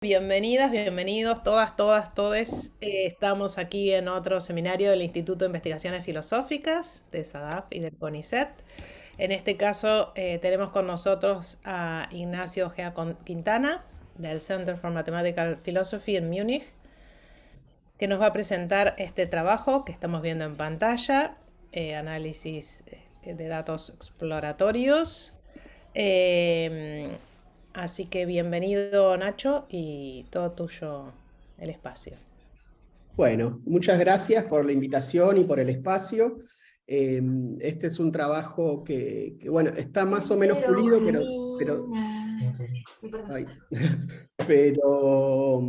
Bienvenidas, bienvenidos, todes. Estamos aquí en otro seminario del Instituto de Investigaciones Filosóficas, de SADAF y del CONICET. En este caso tenemos con nosotros a Ignacio Gea Quintana, del Center for Mathematical Philosophy en Múnich, que nos va a presentar este trabajo que estamos viendo en pantalla, análisis de datos exploratorios. Así que bienvenido, Nacho, y todo tuyo el espacio. Bueno, muchas gracias por la invitación y por el espacio. Este es un trabajo bueno, está más o menos pulido, ay, pero,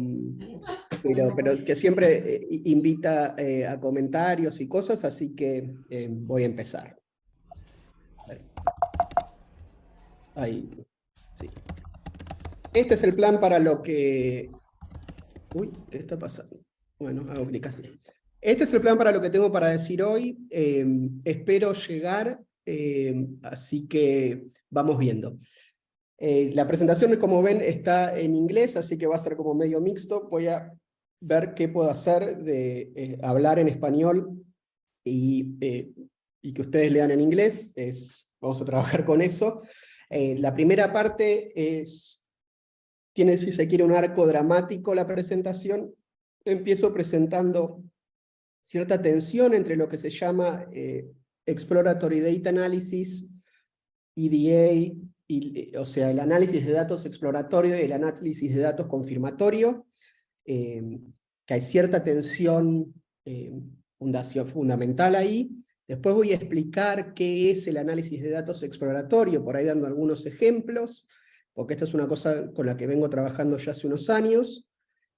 pero que siempre invita a comentarios y cosas, así que voy a empezar. Ahí, sí. Este es el plan para lo que... Uy, ¿qué está pasando? Bueno, hago clic así. Este es el plan para lo que tengo para decir hoy. Espero llegar, así que vamos viendo. La presentación, como ven, está en inglés, así que va a ser como medio mixto. Voy a ver qué puedo hacer de hablar en español y que ustedes lean en inglés. Vamos a trabajar con eso. La primera parte tiene, si se quiere, un arco dramático la presentación. Empiezo presentando cierta tensión entre lo que se llama Exploratory Data Analysis, EDA, o sea, el análisis de datos exploratorio y el análisis de datos confirmatorio, que hay cierta tensión fundamental ahí. Después voy a explicar qué es el análisis de datos exploratorio, por ahí dando algunos ejemplos, porque esta es una cosa con la que vengo trabajando ya hace unos años.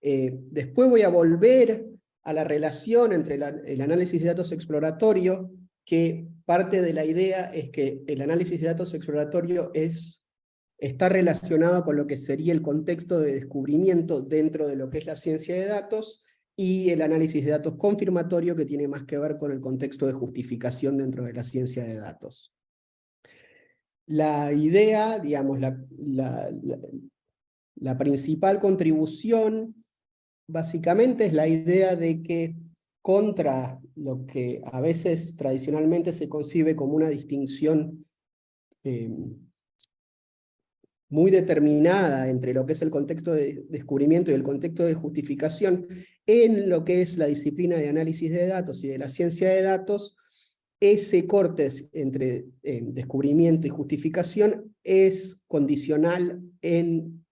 Después voy a volver a la relación entre el análisis de datos exploratorio, que parte de la idea es que el análisis de datos exploratorio está relacionado con lo que sería el contexto de descubrimiento dentro de lo que es la ciencia de datos, y el análisis de datos confirmatorio, que tiene más que ver con el contexto de justificación dentro de la ciencia de datos. La idea, digamos, la principal contribución básicamente es la idea de que, contra lo que a veces tradicionalmente se concibe como una distinción muy determinada entre lo que es el contexto de descubrimiento y el contexto de justificación, en lo que es la disciplina de análisis de datos y de la ciencia de datos, ese corte entre descubrimiento y justificación es condicional en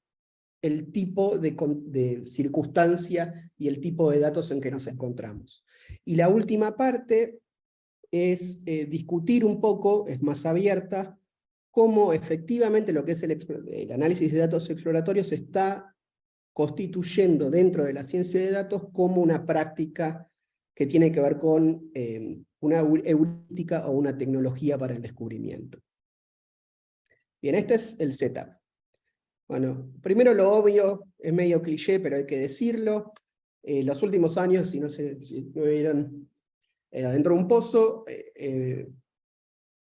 el tipo de circunstancia y el tipo de datos en que nos encontramos. Y la última parte es discutir un poco, es más abierta, cómo efectivamente lo que es el análisis de datos exploratorios se está constituyendo dentro de la ciencia de datos como una práctica que tiene que ver con una heurística o una tecnología para el descubrimiento. Bien, este es el setup. Bueno, primero lo obvio, es medio cliché, pero hay que decirlo. Los últimos años, si no vieron adentro de un pozo,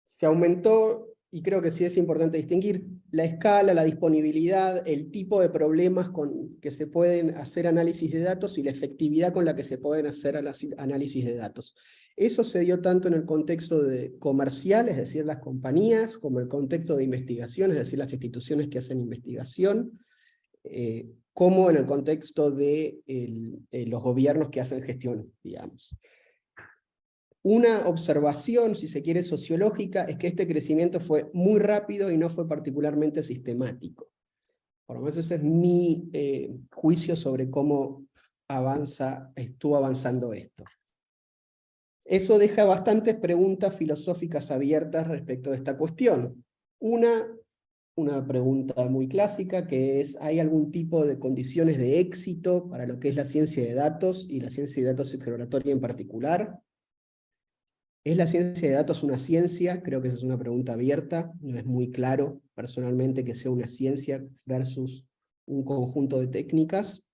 se aumentó, y creo que sí es importante distinguir, la escala, la disponibilidad, el tipo de problemas con que se pueden hacer análisis de datos y la efectividad con la que se pueden hacer análisis de datos. Eso se dio tanto en el contexto comercial, es decir, las compañías, como el contexto de investigación, es decir, las instituciones que hacen investigación, como en el contexto de los gobiernos que hacen gestión, digamos. Una observación, si se quiere, sociológica, es que este crecimiento fue muy rápido y no fue particularmente sistemático. Por lo menos ese es mi juicio sobre cómo estuvo avanzando esto. Eso deja bastantes preguntas filosóficas abiertas respecto de esta cuestión. Una pregunta muy clásica, que es: ¿hay algún tipo de condiciones de éxito para lo que es la ciencia de datos y la ciencia de datos exploratoria en particular? ¿Es la ciencia de datos una ciencia? Creo que esa es una pregunta abierta. No es muy claro, personalmente, que sea una ciencia versus un conjunto de técnicas.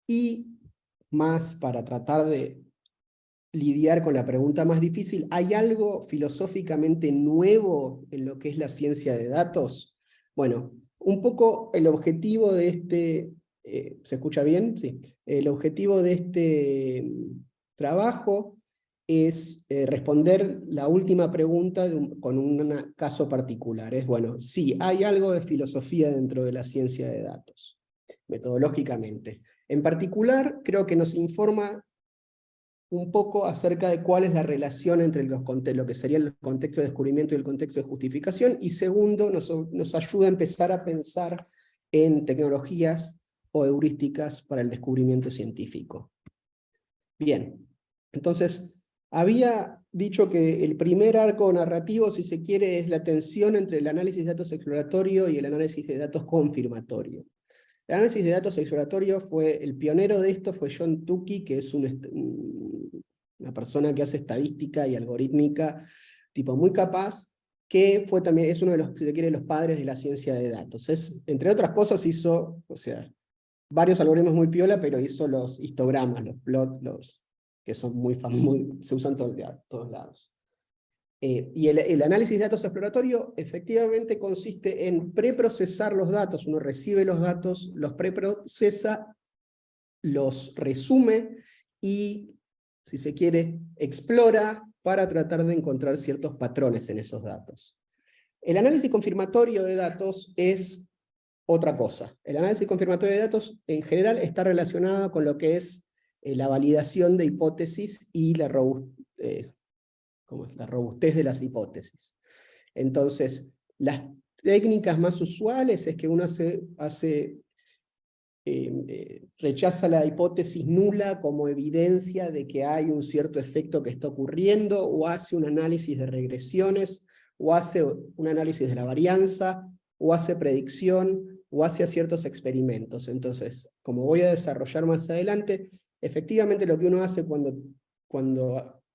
Y más para tratar de lidiar con la pregunta más difícil, ¿hay algo filosóficamente nuevo en lo que es la ciencia de datos? Bueno, Un poco el objetivo de este, ¿se escucha bien? Sí. El objetivo de este trabajo es responder la última pregunta con un caso particular. Es, bueno, sí, hay algo de filosofía dentro de la ciencia de datos, metodológicamente. En particular, creo que nos informa un poco acerca de cuál es la relación entre lo que sería el contexto de descubrimiento y el contexto de justificación, y segundo, nos ayuda a empezar a pensar en tecnologías o heurísticas para el descubrimiento científico. Bien, entonces, había dicho que el primer arco narrativo, si se quiere, es la tensión entre el análisis de datos exploratorio y el análisis de datos confirmatorio. El análisis de datos exploratorio el pionero de esto fue John Tukey, que es una persona que hace estadística y algorítmica, tipo muy capaz, que también es uno de los, si se quiere, los padres de la ciencia de datos. Entre otras cosas hizo, o sea, varios algoritmos muy piola, pero hizo los histogramas, los plots, que son muy famosos, se usan todos lados. Y el análisis de datos exploratorio efectivamente consiste en preprocesar los datos. Uno recibe los datos, los preprocesa, los resume y, si se quiere, explora para tratar de encontrar ciertos patrones en esos datos. El análisis confirmatorio de datos es otra cosa. El análisis confirmatorio de datos en general está relacionado con lo que es la validación de hipótesis y la robustez de las hipótesis. Entonces, las técnicas más usuales es que uno rechaza la hipótesis nula como evidencia de que hay un cierto efecto que está ocurriendo, o hace un análisis de regresiones, o hace un análisis de la varianza, o hace predicción, o hace ciertos experimentos. Entonces, como voy a desarrollar más adelante, efectivamente lo que uno hace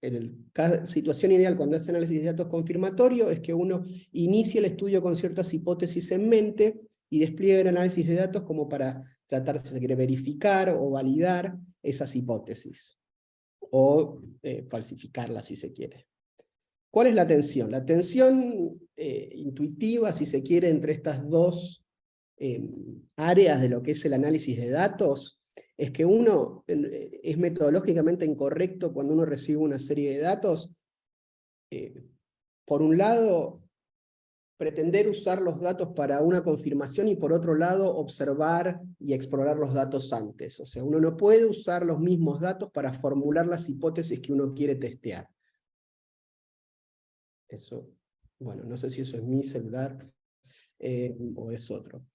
en cada situación ideal, cuando hace análisis de datos confirmatorio, es que uno inicie el estudio con ciertas hipótesis en mente y despliegue el análisis de datos como para tratar, si se quiere, verificar o validar esas hipótesis, o falsificarlas, si se quiere. ¿Cuál es la tensión? La tensión intuitiva, si se quiere, entre estas dos áreas de lo que es el análisis de datos, es que uno es metodológicamente incorrecto cuando uno recibe una serie de datos. Por un lado, pretender usar los datos para una confirmación, y por otro lado, observar y explorar los datos antes. O sea, uno no puede usar los mismos datos para formular las hipótesis que uno quiere testear. Eso, bueno, no sé si eso es mi celular o es otro.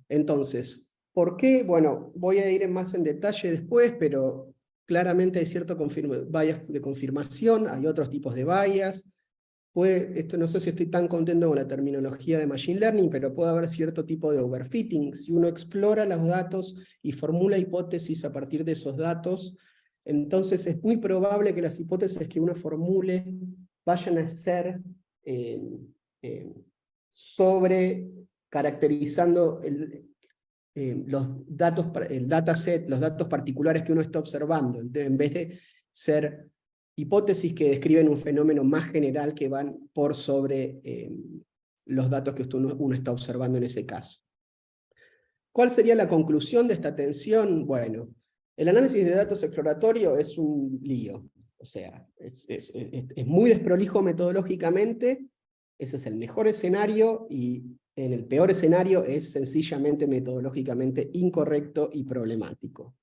Entonces, ¿por qué? Bueno, voy a ir más en detalle después, pero claramente hay cierto bias de confirmación, hay otros tipos de bias. Esto no sé si estoy tan contento con la terminología de Machine Learning, pero puede haber cierto tipo de overfitting. Si uno explora los datos y formula hipótesis a partir de esos datos, entonces es muy probable que las hipótesis que uno formule vayan a ser sobre caracterizando los datos, el dataset, los datos particulares que uno está observando, en vez de ser hipótesis que describen un fenómeno más general que van por sobre los datos que uno está observando en ese caso. ¿Cuál sería la conclusión de esta tensión? Bueno, el análisis de datos exploratorio es un lío. O sea, es muy desprolijo metodológicamente. Ese es el mejor escenario, y en el peor escenario es sencillamente metodológicamente incorrecto y problemático.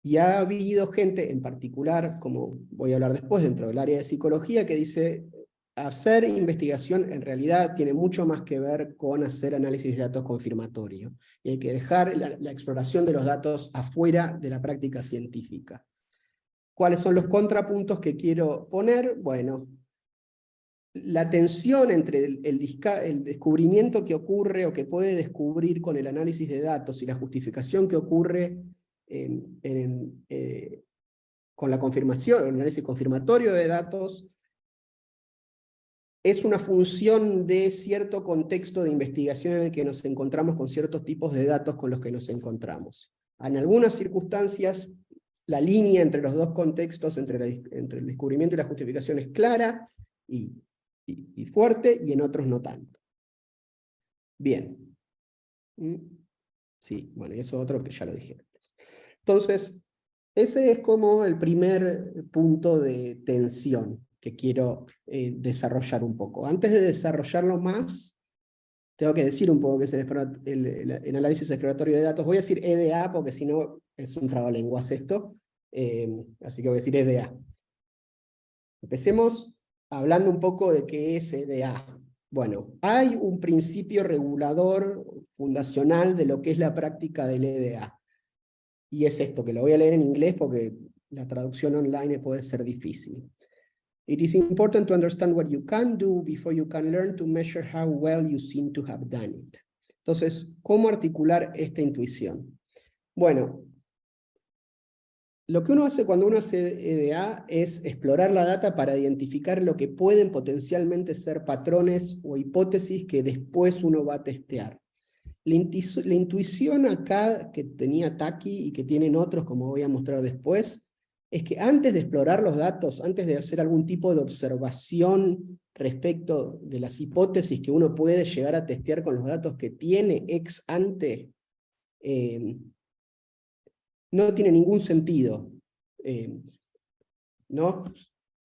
Y ha habido gente en particular, como voy a hablar después dentro del área de psicología, que dice, hacer investigación en realidad tiene mucho más que ver con hacer análisis de datos confirmatorio, y hay que dejar la exploración de los datos afuera de la práctica científica. ¿Cuáles son los contrapuntos que quiero poner? Bueno, la tensión entre el descubrimiento que ocurre o que puede descubrir con el análisis de datos y la justificación que ocurre con la confirmación, el análisis confirmatorio de datos, es una función de cierto contexto de investigación en el que nos encontramos con ciertos tipos de datos con los que nos encontramos. En algunas circunstancias, la línea entre los dos contextos, entre el descubrimiento y la justificación, es clara y fuerte, y en otros no tanto. Bien. Sí, bueno, y eso otro que ya lo dije antes. Entonces, ese es como el primer punto de tensión que quiero desarrollar un poco. Antes de desarrollarlo más, tengo que decir un poco qué es el análisis exploratorio de datos. Voy a decir EDA porque si no es un trabalenguas esto, así que voy a decir EDA. Empecemos hablando un poco de qué es EDA. Bueno, hay un principio regulador fundacional de lo que es la práctica del EDA. Y es esto, que lo voy a leer en inglés porque la traducción online puede ser difícil. It is important to understand what you can do before you can learn to measure how well you seem to have done it. Entonces, ¿cómo articular esta intuición? Bueno, lo que uno hace cuando uno hace EDA es explorar la data para identificar lo que pueden potencialmente ser patrones o hipótesis que después uno va a testear. La intuición acá que tenía Taki y que tienen otros, como voy a mostrar después, es que antes de explorar los datos, antes de hacer algún tipo de observación respecto de las hipótesis que uno puede llegar a testear con los datos que tiene ex ante, no tiene ningún sentido. ¿No?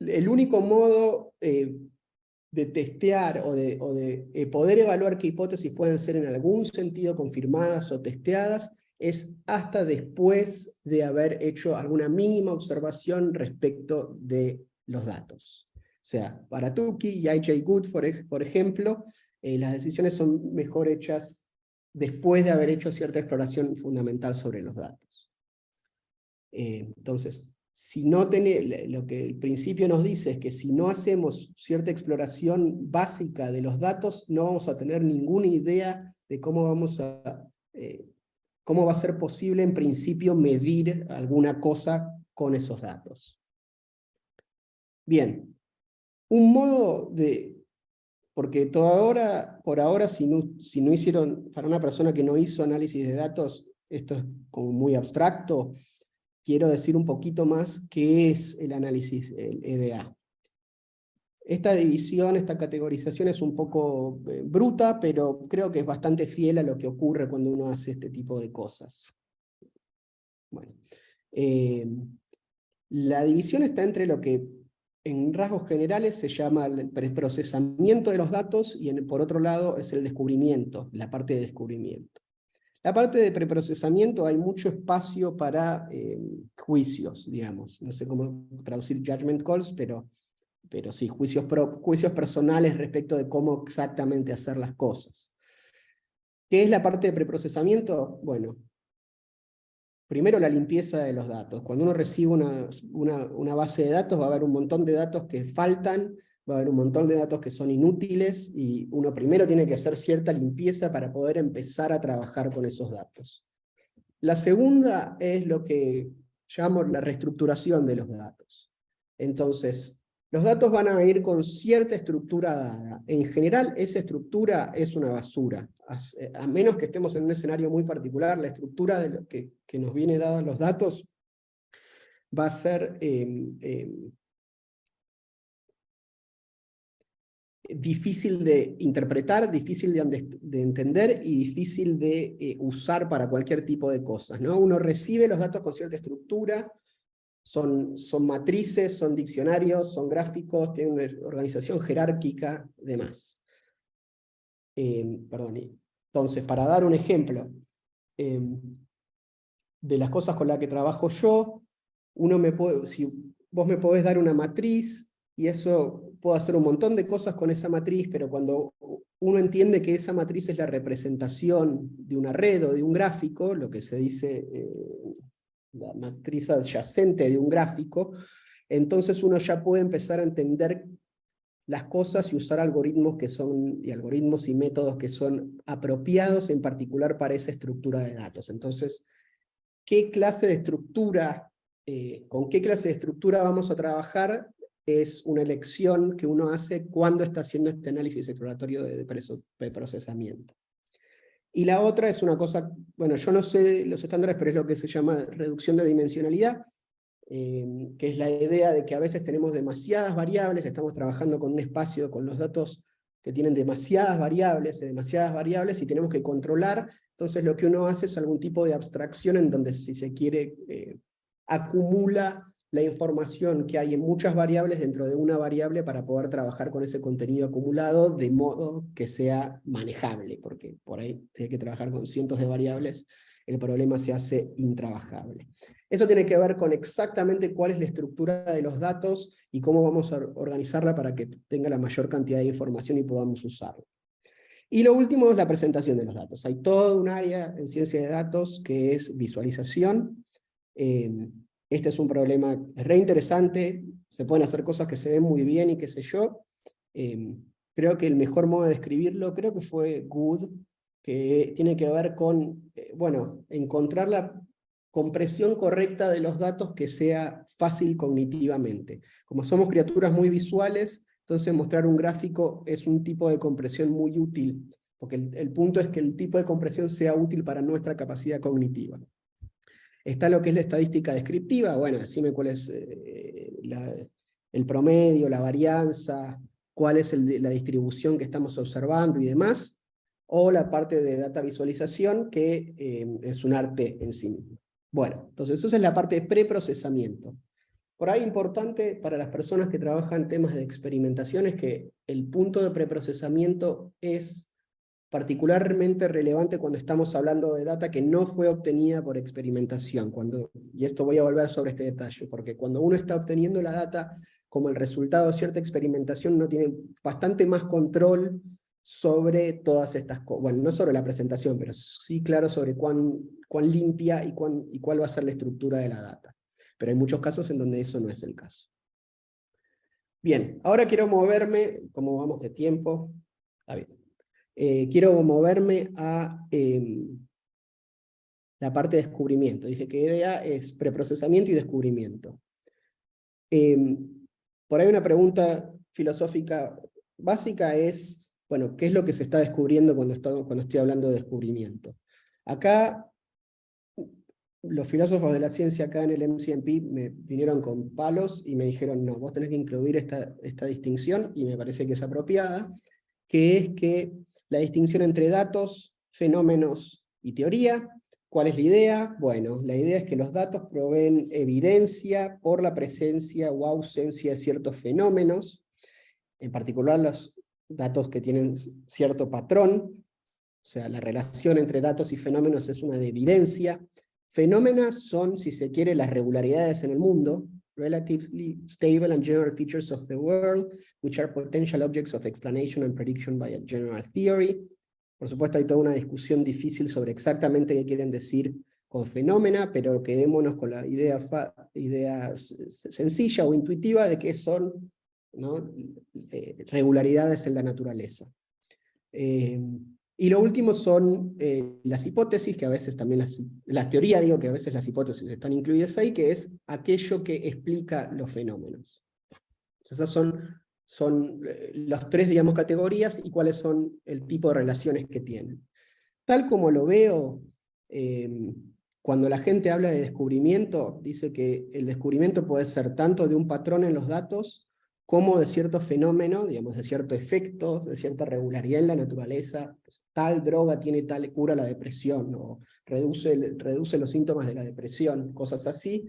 El único modo de testear o de poder evaluar qué hipótesis pueden ser en algún sentido confirmadas o testeadas es hasta después de haber hecho alguna mínima observación respecto de los datos. O sea, para Tukey y I.J. Good, por ejemplo, las decisiones son mejor hechas después de haber hecho cierta exploración fundamental sobre los datos. Entonces, si no lo que el principio nos dice es que si no hacemos cierta exploración básica de los datos, no vamos a tener ninguna idea de cómo cómo va a ser posible en principio medir alguna cosa con esos datos. Bien, un modo de... Porque por ahora si no hicieron, para una persona que no hizo análisis de datos, esto es como muy abstracto. Quiero decir un poquito más qué es el análisis, el EDA. Esta división, esta categorización es un poco bruta, pero creo que es bastante fiel a lo que ocurre cuando uno hace este tipo de cosas. Bueno, la división está entre lo que en rasgos generales se llama el preprocesamiento de los datos y por otro lado es el descubrimiento, la parte de descubrimiento. La parte de preprocesamiento hay mucho espacio para juicios, digamos. No sé cómo traducir judgment calls, pero sí, juicios personales respecto de cómo exactamente hacer las cosas. ¿Qué es la parte de preprocesamiento? Bueno, primero la limpieza de los datos. Cuando uno recibe una base de datos, va a haber un montón de datos que faltan, va a haber un montón de datos que son inútiles, y uno primero tiene que hacer cierta limpieza para poder empezar a trabajar con esos datos. La segunda es lo que llamamos la reestructuración de los datos. Entonces, los datos van a venir con cierta estructura dada. En general, esa estructura es una basura. A menos que estemos en un escenario muy particular, la estructura de lo que nos viene dada los datos va a ser difícil de interpretar, difícil de entender y difícil de usar para cualquier tipo de cosas, ¿no? Uno recibe los datos con cierta estructura, son matrices, son diccionarios, son gráficos, tienen una organización jerárquica, demás. Entonces, para dar un ejemplo de las cosas con las que trabajo yo, si vos me podés dar una matriz, y eso puedo hacer un montón de cosas con esa matriz, pero cuando uno entiende que esa matriz es la representación de una red o de un gráfico, lo que se dice la matriz adyacente de un gráfico, entonces uno ya puede empezar a entender las cosas y usar algoritmos y métodos que son apropiados en particular para esa estructura de datos. Entonces, ¿qué clase de estructura, con qué clase de estructura vamos a trabajar? Es una elección que uno hace cuando está haciendo este análisis exploratorio de preprocesamiento. Y la otra es una cosa, bueno, yo no sé los estándares, pero es lo que se llama reducción de dimensionalidad, que es la idea de que a veces tenemos demasiadas variables, estamos trabajando con un espacio, con los datos que tienen demasiadas variables y tenemos que controlar. Entonces lo que uno hace es algún tipo de abstracción en donde, si se quiere, acumula la información que hay en muchas variables dentro de una variable para poder trabajar con ese contenido acumulado de modo que sea manejable, porque por ahí si hay que trabajar con cientos de variables, el problema se hace intrabajable. Eso tiene que ver con exactamente cuál es la estructura de los datos y cómo vamos a organizarla para que tenga la mayor cantidad de información y podamos usarla. Y lo último es la presentación de los datos. Hay todo un área en ciencia de datos que es visualización. Este es un problema re interesante, se pueden hacer cosas que se ven muy bien y qué sé yo. Creo que el mejor modo de describirlo, creo que fue Good, que tiene que ver con, bueno, encontrar la compresión correcta de los datos que sea fácil cognitivamente. Como somos criaturas muy visuales, entonces mostrar un gráfico es un tipo de compresión muy útil, porque el punto es que el tipo de compresión sea útil para nuestra capacidad cognitiva. Está lo que es la estadística descriptiva, bueno, decime cuál es el promedio, la varianza, cuál es la distribución que estamos observando y demás, o la parte de data visualización, que es un arte en sí mismo. Bueno, entonces esa es la parte de preprocesamiento. Por ahí importante para las personas que trabajan temas de experimentación es que el punto de preprocesamiento es particularmente relevante cuando estamos hablando de data que no fue obtenida por experimentación. Y esto voy a volver sobre este detalle, porque cuando uno está obteniendo la data como el resultado de cierta experimentación, uno tiene bastante más control sobre todas estas cosas. Bueno, no sobre la presentación, pero sí claro sobre cuán limpia y cuál va a ser la estructura de la data. Pero hay muchos casos en donde eso no es el caso. Bien, ahora quiero moverme, como vamos de tiempo, está bien. Quiero moverme a la parte de descubrimiento. Dije que EDA es preprocesamiento y descubrimiento. Por ahí una pregunta filosófica básica es, bueno, ¿qué es lo que se está descubriendo cuando estoy hablando de descubrimiento? Acá, los filósofos de la ciencia acá en el MCMP me vinieron con palos y me dijeron, no, vos tenés que incluir esta distinción, y me parece que es apropiada, que es que la distinción entre datos, fenómenos y teoría. ¿Cuál es la idea? Bueno, la idea es que los datos proveen evidencia por la presencia o ausencia de ciertos fenómenos, en particular los datos que tienen cierto patrón, o sea, la relación entre datos y fenómenos es una de evidencia. Fenómenos son, si se quiere, las regularidades en el mundo, relatively stable and general features of the world, which are potential objects of explanation and prediction by a general theory. Por supuesto, hay toda una discusión difícil sobre exactamente qué quieren decir con fenómena, pero quedémonos con la idea sencilla o intuitiva de que son, ¿no?, regularidades en la naturaleza. Y lo último son las hipótesis, que a veces también la teoría, digo que a veces las hipótesis están incluidas ahí, que es aquello que explica los fenómenos. Entonces esas son las tres, digamos, categorías y cuáles son el tipo de relaciones que tienen. Tal como lo veo, cuando la gente habla de descubrimiento, dice que el descubrimiento puede ser tanto de un patrón en los datos, como de cierto fenómeno, digamos, de cierto efecto, de cierta regularidad en la naturaleza. Tal droga tiene tal cura la depresión, o reduce los síntomas de la depresión, cosas así,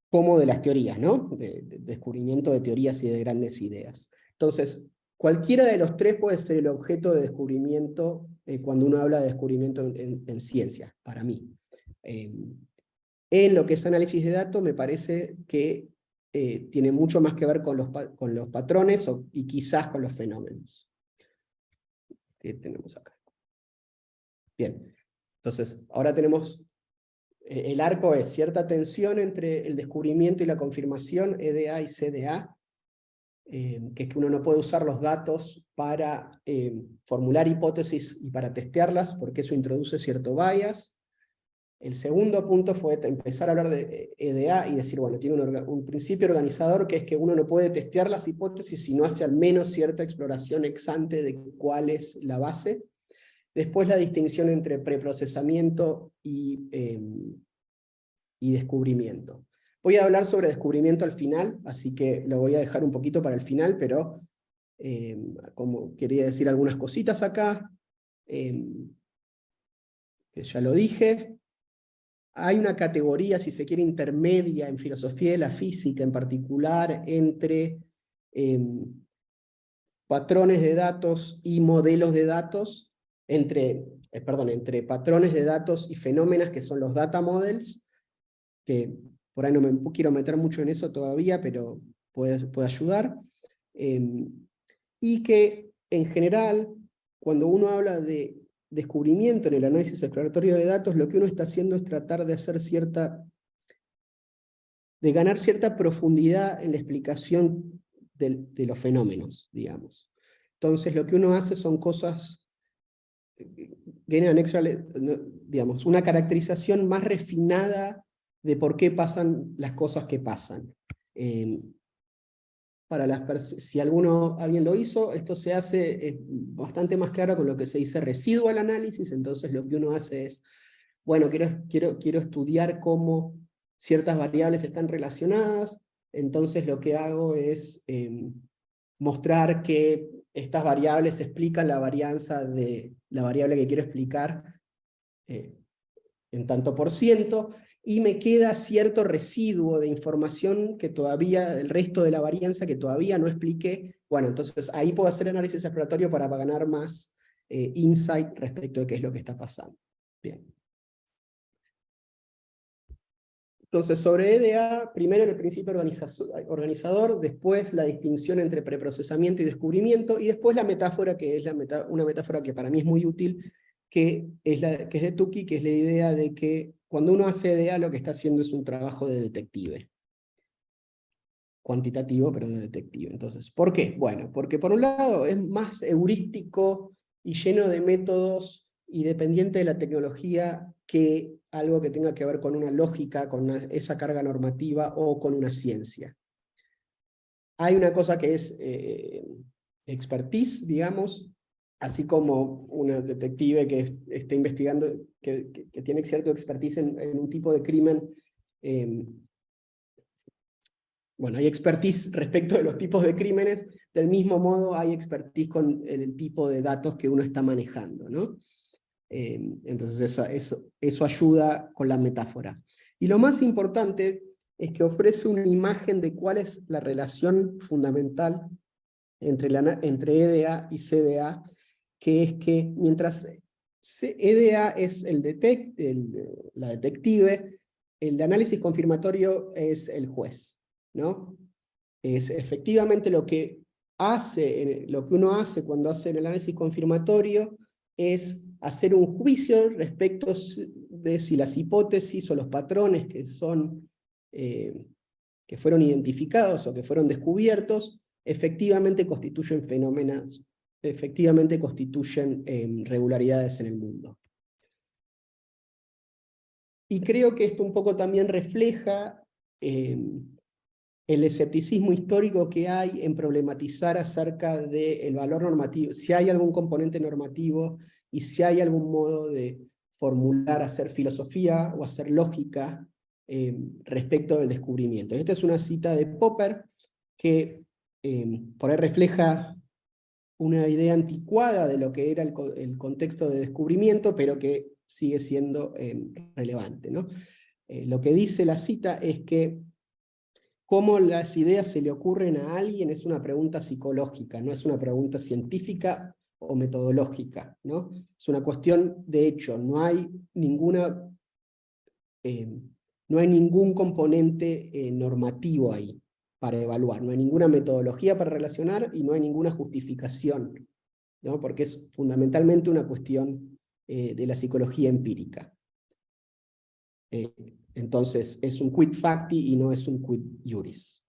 como de las teorías, ¿no? De descubrimiento de teorías y de grandes ideas. Entonces, cualquiera de los tres puede ser el objeto de descubrimiento cuando uno habla de descubrimiento en ciencia, para mí. En lo que es análisis de datos, me parece que tiene mucho más que ver con los patrones y quizás con los fenómenos. ¿Qué tenemos acá? Bien, entonces, ahora tenemos, el arco es cierta tensión entre el descubrimiento y la confirmación, EDA y CDA, que es que uno no puede usar los datos para formular hipótesis y para testearlas, porque eso introduce cierto bias. El segundo punto fue empezar a hablar de EDA y decir, bueno, tiene un principio organizador, que es que uno no puede testear las hipótesis si no hace al menos cierta exploración ex ante de cuál es la base. Después la distinción entre preprocesamiento y descubrimiento. Voy a hablar sobre descubrimiento al final, así que lo voy a dejar un poquito para el final, pero como quería decir algunas cositas acá, que ya lo dije. Hay una categoría, si se quiere, intermedia en filosofía de la física, en particular entre patrones de datos y modelos de datos, entre patrones de datos y fenómenos que son los data models, que por ahí no me quiero meter mucho en eso todavía, pero puede ayudar. Y que en general, cuando uno habla de descubrimiento en el análisis exploratorio de datos, lo que uno está haciendo es tratar de hacer de ganar cierta profundidad en la explicación de los fenómenos, digamos. Entonces lo que uno hace son cosas, digamos, una caracterización más refinada de por qué pasan las cosas que pasan. Si alguien lo hizo, esto se hace bastante más claro con lo que se dice residual análisis. Entonces lo que uno hace es, bueno, quiero estudiar cómo ciertas variables están relacionadas, entonces lo que hago es mostrar que estas variables explican la varianza de la variable que quiero explicar en tanto por ciento, y me queda cierto residuo de información que todavía, el resto de la varianza que todavía no expliqué. Bueno, entonces ahí puedo hacer análisis exploratorio para ganar más insight respecto de qué es lo que está pasando. Bien. Entonces, sobre EDA, primero el principio organizador, después la distinción entre preprocesamiento y descubrimiento, y después la metáfora, que es una metáfora que para mí es muy útil, que es de Tukey, que es la idea de que cuando uno hace EDA lo que está haciendo es un trabajo de detective. Cuantitativo, pero de detective. Entonces, ¿por qué? Bueno, porque por un lado es más heurístico y lleno de métodos y dependiente de la tecnología que algo que tenga que ver con una lógica, con esa carga normativa o con una ciencia. Hay una cosa que es expertise, digamos, así como una detective que está investigando, que tiene cierto expertise en un tipo de crimen. Bueno, hay expertise respecto de los tipos de crímenes, del mismo modo hay expertise con el tipo de datos que uno está manejando, ¿no? Entonces eso ayuda con la metáfora. Y lo más importante es que ofrece una imagen de cuál es la relación fundamental entre EDA y CDA, que es que mientras EDA es la detective, el análisis confirmatorio es el juez, ¿no? Es efectivamente lo que uno hace cuando hace el análisis confirmatorio es hacer un juicio respecto de si las hipótesis o los patrones que fueron identificados o que fueron descubiertos efectivamente constituyen fenómenos, efectivamente constituyen regularidades en el mundo. Y creo que esto un poco también refleja el escepticismo histórico que hay en problematizar acerca del valor normativo, si hay algún componente normativo y si hay algún modo de formular, hacer filosofía o hacer lógica respecto del descubrimiento. Esta es una cita de Popper que por ahí refleja una idea anticuada de lo que era el contexto de descubrimiento, pero que sigue siendo relevante, ¿no? Lo que dice la cita es que cómo las ideas se le ocurren a alguien es una pregunta psicológica, no es una pregunta científica o metodológica, ¿no? Es una cuestión de hecho, no hay ningún componente normativo ahí para evaluar, no hay ninguna metodología para relacionar y no hay ninguna justificación, ¿no? Porque es fundamentalmente una cuestión de la psicología empírica. Entonces es un quid facti y no es un quid iuris,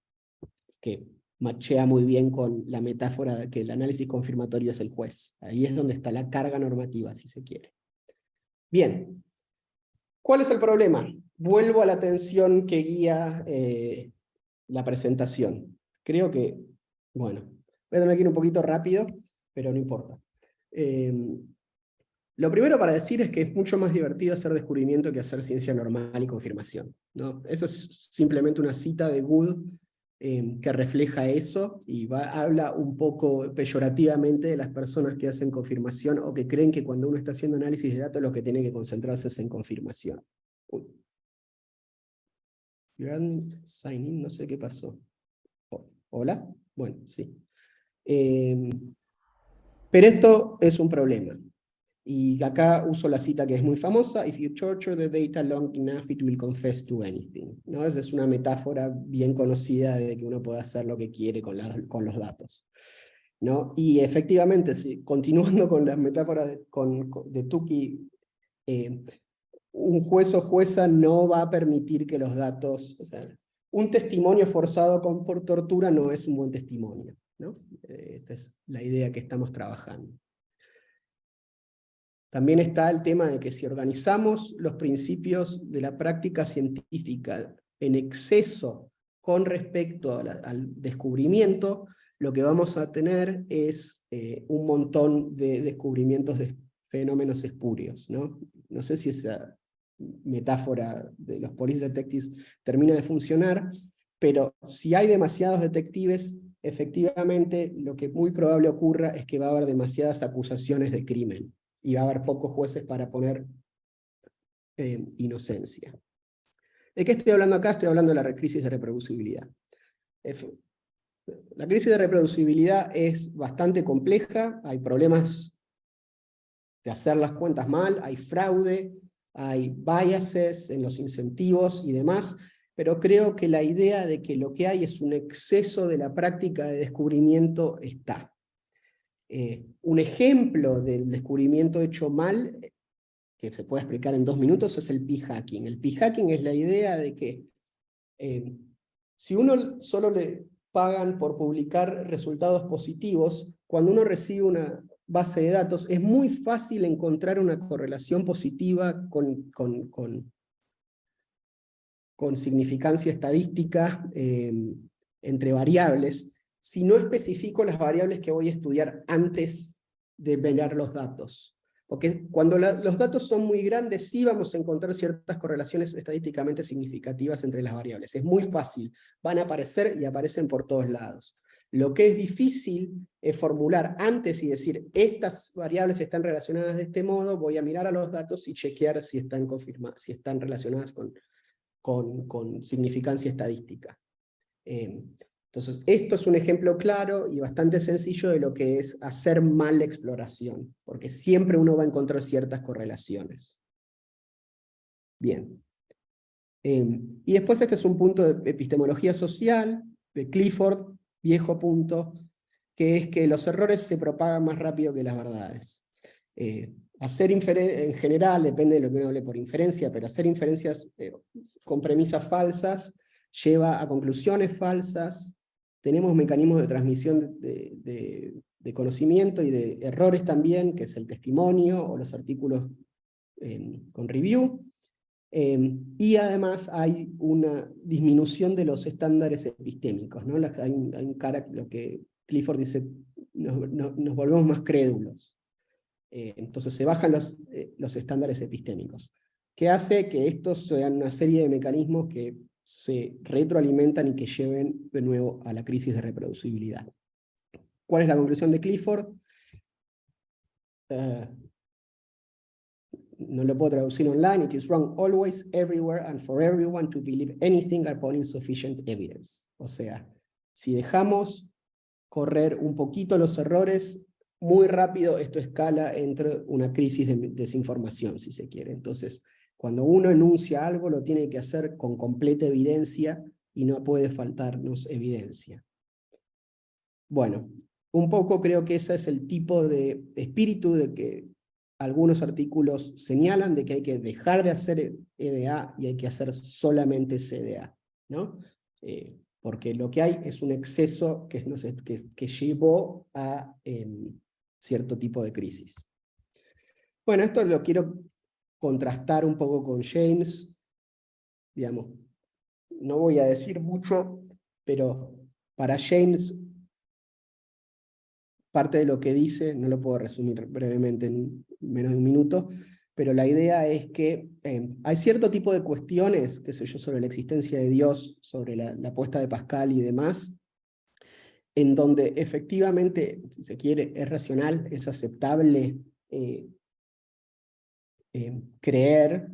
que machea muy bien con la metáfora de que el análisis confirmatorio es el juez. Ahí es donde está la carga normativa, si se quiere. Bien, ¿cuál es el problema? Vuelvo a la tensión que guía la presentación. Creo que, bueno, voy a tener que ir un poquito rápido, pero no importa. Lo primero para decir es que es mucho más divertido hacer descubrimiento que hacer ciencia normal y confirmación, ¿no? Eso es simplemente una cita de Wood que refleja eso y habla un poco peyorativamente de las personas que hacen confirmación o que creen que cuando uno está haciendo análisis de datos lo que tiene que concentrarse es en confirmación. Uy. Sign in, no sé qué pasó. ¿Hola? Bueno, sí. Pero esto es un problema. Y acá uso la cita que es muy famosa: if you torture the data long enough, it will confess to anything. ¿No? Esa es una metáfora bien conocida de que uno puede hacer lo que quiere con los datos. ¿No? Y efectivamente, sí, continuando con la metáfora de Tukey, un juez o jueza no va a permitir que los datos, o sea, un testimonio forzado por tortura no es un buen testimonio, ¿no? Esta es la idea que estamos trabajando. También está el tema de que si organizamos los principios de la práctica científica en exceso con respecto al descubrimiento, lo que vamos a tener es un montón de descubrimientos de fenómenos espurios, ¿no? No sé si esa metáfora de los police detectives termina de funcionar, pero si hay demasiados detectives, efectivamente lo que muy probable ocurra es que va a haber demasiadas acusaciones de crimen y va a haber pocos jueces para poner inocencia. ¿De qué estoy hablando acá? Estoy hablando de la crisis de reproducibilidad. La crisis de reproducibilidad es bastante compleja, hay problemas de hacer las cuentas mal, hay fraude, hay biases en los incentivos y demás, pero creo que la idea de que lo que hay es un exceso de la práctica de descubrimiento está. Un ejemplo del descubrimiento hecho mal, que se puede explicar en 2 minutos, es el p-hacking. El p-hacking es la idea de que si uno solo le pagan por publicar resultados positivos, cuando uno recibe una base de datos, es muy fácil encontrar una correlación positiva con significancia estadística entre variables, si no especifico las variables que voy a estudiar antes de ver los datos. Porque cuando los datos son muy grandes, sí vamos a encontrar ciertas correlaciones estadísticamente significativas entre las variables. Es muy fácil, van a aparecer y aparecen por todos lados. Lo que es difícil es formular antes y decir, estas variables están relacionadas de este modo, voy a mirar a los datos y chequear si están relacionadas con significancia estadística. Entonces, esto es un ejemplo claro y bastante sencillo de lo que es hacer mal la exploración, porque siempre uno va a encontrar ciertas correlaciones. Bien. Y después este es un punto de epistemología social, de Clifford, viejo punto, que es que los errores se propagan más rápido que las verdades. Hacer en general, depende de lo que uno hable por inferencia, pero hacer inferencias con premisas falsas lleva a conclusiones falsas. Tenemos mecanismos de transmisión de conocimiento y de errores también, que es el testimonio o los artículos con review. Y además hay una disminución de los estándares epistémicos, ¿no? Hay un cara, lo que Clifford dice, nos volvemos más crédulos. Entonces se bajan los estándares epistémicos, que hace que estos sean una serie de mecanismos que se retroalimentan y que lleven de nuevo a la crisis de reproducibilidad. ¿Cuál es la conclusión de Clifford? No lo puedo traducir online. It is wrong always, everywhere, and for everyone to believe anything upon insufficient evidence. O sea, si dejamos correr un poquito los errores, muy rápido esto escala entre una crisis de desinformación, si se quiere. Entonces, cuando uno enuncia algo, lo tiene que hacer con completa evidencia y no puede faltarnos evidencia. Bueno, un poco creo que ese es el tipo de espíritu de que algunos artículos señalan de que hay que dejar de hacer EDA y hay que hacer solamente CDA, ¿no? Porque lo que hay es un exceso que llevó a cierto tipo de crisis. Bueno, esto lo quiero contrastar un poco con James. Digamos, no voy a decir mucho, pero para James parte de lo que dice, no lo puedo resumir brevemente en menos de un minuto, pero la idea es que hay cierto tipo de cuestiones, qué sé yo, sobre la existencia de Dios, sobre la apuesta de Pascal y demás, en donde efectivamente, si se quiere, es racional, es aceptable creer,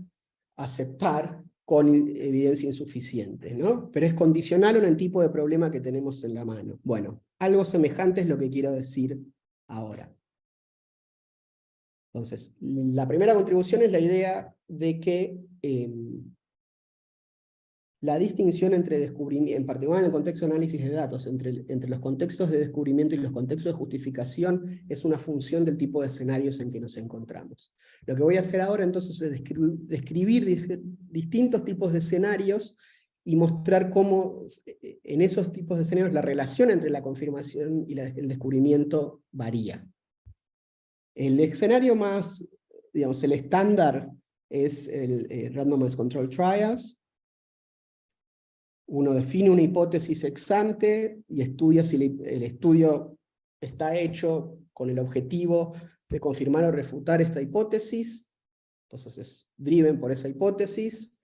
aceptar con evidencia insuficiente, ¿no? Pero es condicional en el tipo de problema que tenemos en la mano. Bueno, algo semejante es lo que quiero decir ahora. Entonces, la primera contribución es la idea de que la distinción entre descubrimiento, en particular en el contexto de análisis de datos, entre los contextos de descubrimiento y los contextos de justificación, es una función del tipo de escenarios en que nos encontramos. Lo que voy a hacer ahora entonces es describir distintos tipos de escenarios y mostrar cómo en esos tipos de escenarios la relación entre la confirmación y el descubrimiento varía. El escenario más, digamos, el estándar es el Randomized Control Trials. Uno define una hipótesis ex ante y estudia si el estudio está hecho con el objetivo de confirmar o refutar esta hipótesis. Entonces es driven por esa hipótesis.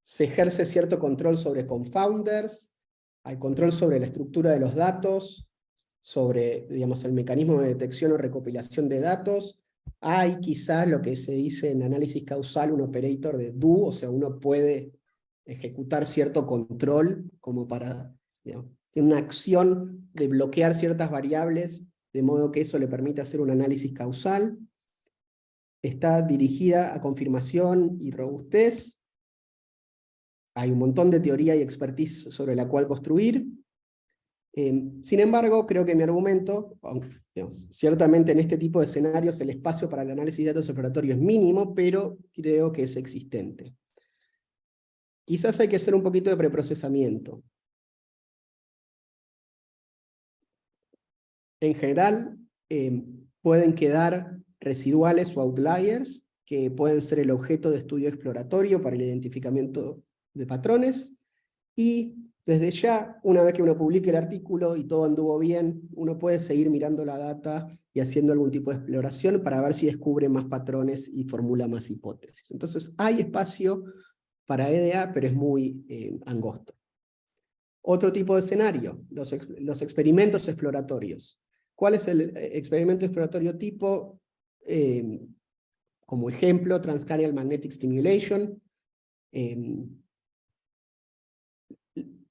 Se ejerce cierto control sobre confounders, hay control sobre la estructura de los datos, sobre, digamos, el mecanismo de detección o recopilación de datos. Hay quizás lo que se dice en análisis causal un operator de do, o sea, uno puede ejecutar cierto control como para, digamos, una acción de bloquear ciertas variables, de modo que eso le permite hacer un análisis causal. Está dirigida a confirmación y robustez. Hay un montón de teoría y expertise sobre la cual construir. Sin embargo, creo que mi argumento, digamos, ciertamente en este tipo de escenarios el espacio para el análisis de datos exploratorio es mínimo, pero creo que es existente. Quizás hay que hacer un poquito de preprocesamiento. En general, pueden quedar residuales o outliers, que pueden ser el objeto de estudio exploratorio para el identificamiento de patrones, y desde ya, una vez que uno publique el artículo y todo anduvo bien, uno puede seguir mirando la data y haciendo algún tipo de exploración para ver si descubre más patrones y formula más hipótesis. Entonces, hay espacio para EDA, pero es muy angosto. Otro tipo de escenario, los experimentos exploratorios. ¿Cuál es el experimento exploratorio tipo? Como ejemplo, Transcranial Magnetic Stimulation.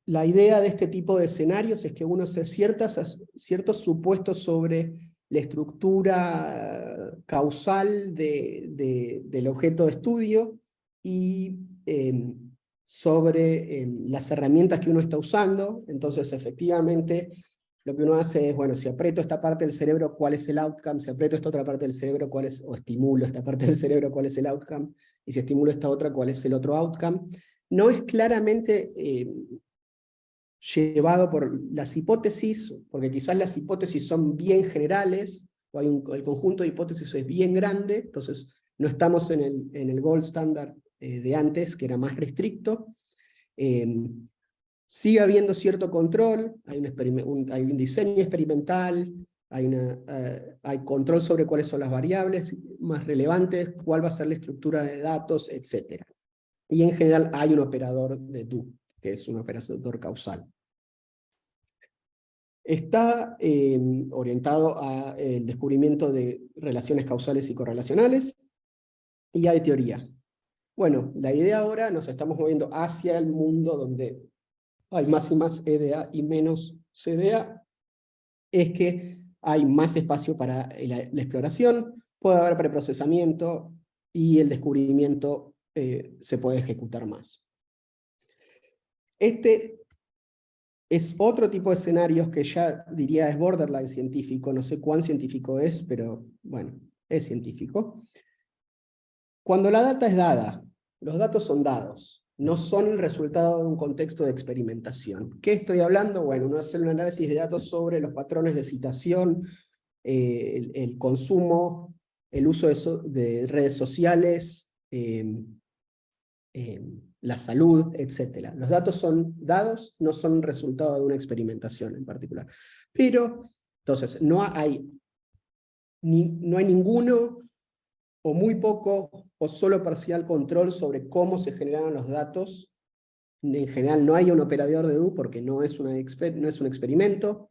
La idea de este tipo de escenarios es que uno hace ciertos supuestos sobre la estructura causal del objeto de estudio y sobre las herramientas que uno está usando. Entonces, efectivamente, lo que uno hace es, bueno, si aprieto esta parte del cerebro, ¿cuál es el outcome? Si aprieto esta otra parte del cerebro, ¿cuál es, o estimulo esta parte del cerebro, ¿cuál es el outcome? Y si estimulo esta otra, ¿cuál es el otro outcome? No es claramente llevado por las hipótesis, porque quizás las hipótesis son bien generales, o el conjunto de hipótesis es bien grande, entonces no estamos en el gold standard de antes, que era más restricto. Sigue habiendo cierto control, hay un diseño experimental, hay control sobre cuáles son las variables más relevantes, cuál va a ser la estructura de datos, etc. Y en general hay un operador de do, que es un operador causal. Está orientado al descubrimiento de relaciones causales y correlacionales, y hay teoría. Bueno, la idea ahora, nos estamos moviendo hacia el mundo donde hay más y más EDA y menos CDA, es que hay más espacio para la exploración, puede haber preprocesamiento, y el descubrimiento se puede ejecutar más. Este es otro tipo de escenarios que ya diría es borderline científico, no sé cuán científico es, pero bueno, es científico. Cuando la data es dada, los datos son dados, no son el resultado de un contexto de experimentación. ¿Qué estoy hablando? Bueno, uno hace un análisis de datos sobre los patrones de citación, el consumo, el uso de redes sociales, la salud, etc. Los datos son dados, no son resultado de una experimentación en particular. Pero Entonces, no hay ninguno o muy poco o solo parcial control sobre cómo se generan los datos. En general no hay un operador de DO porque no es un experimento,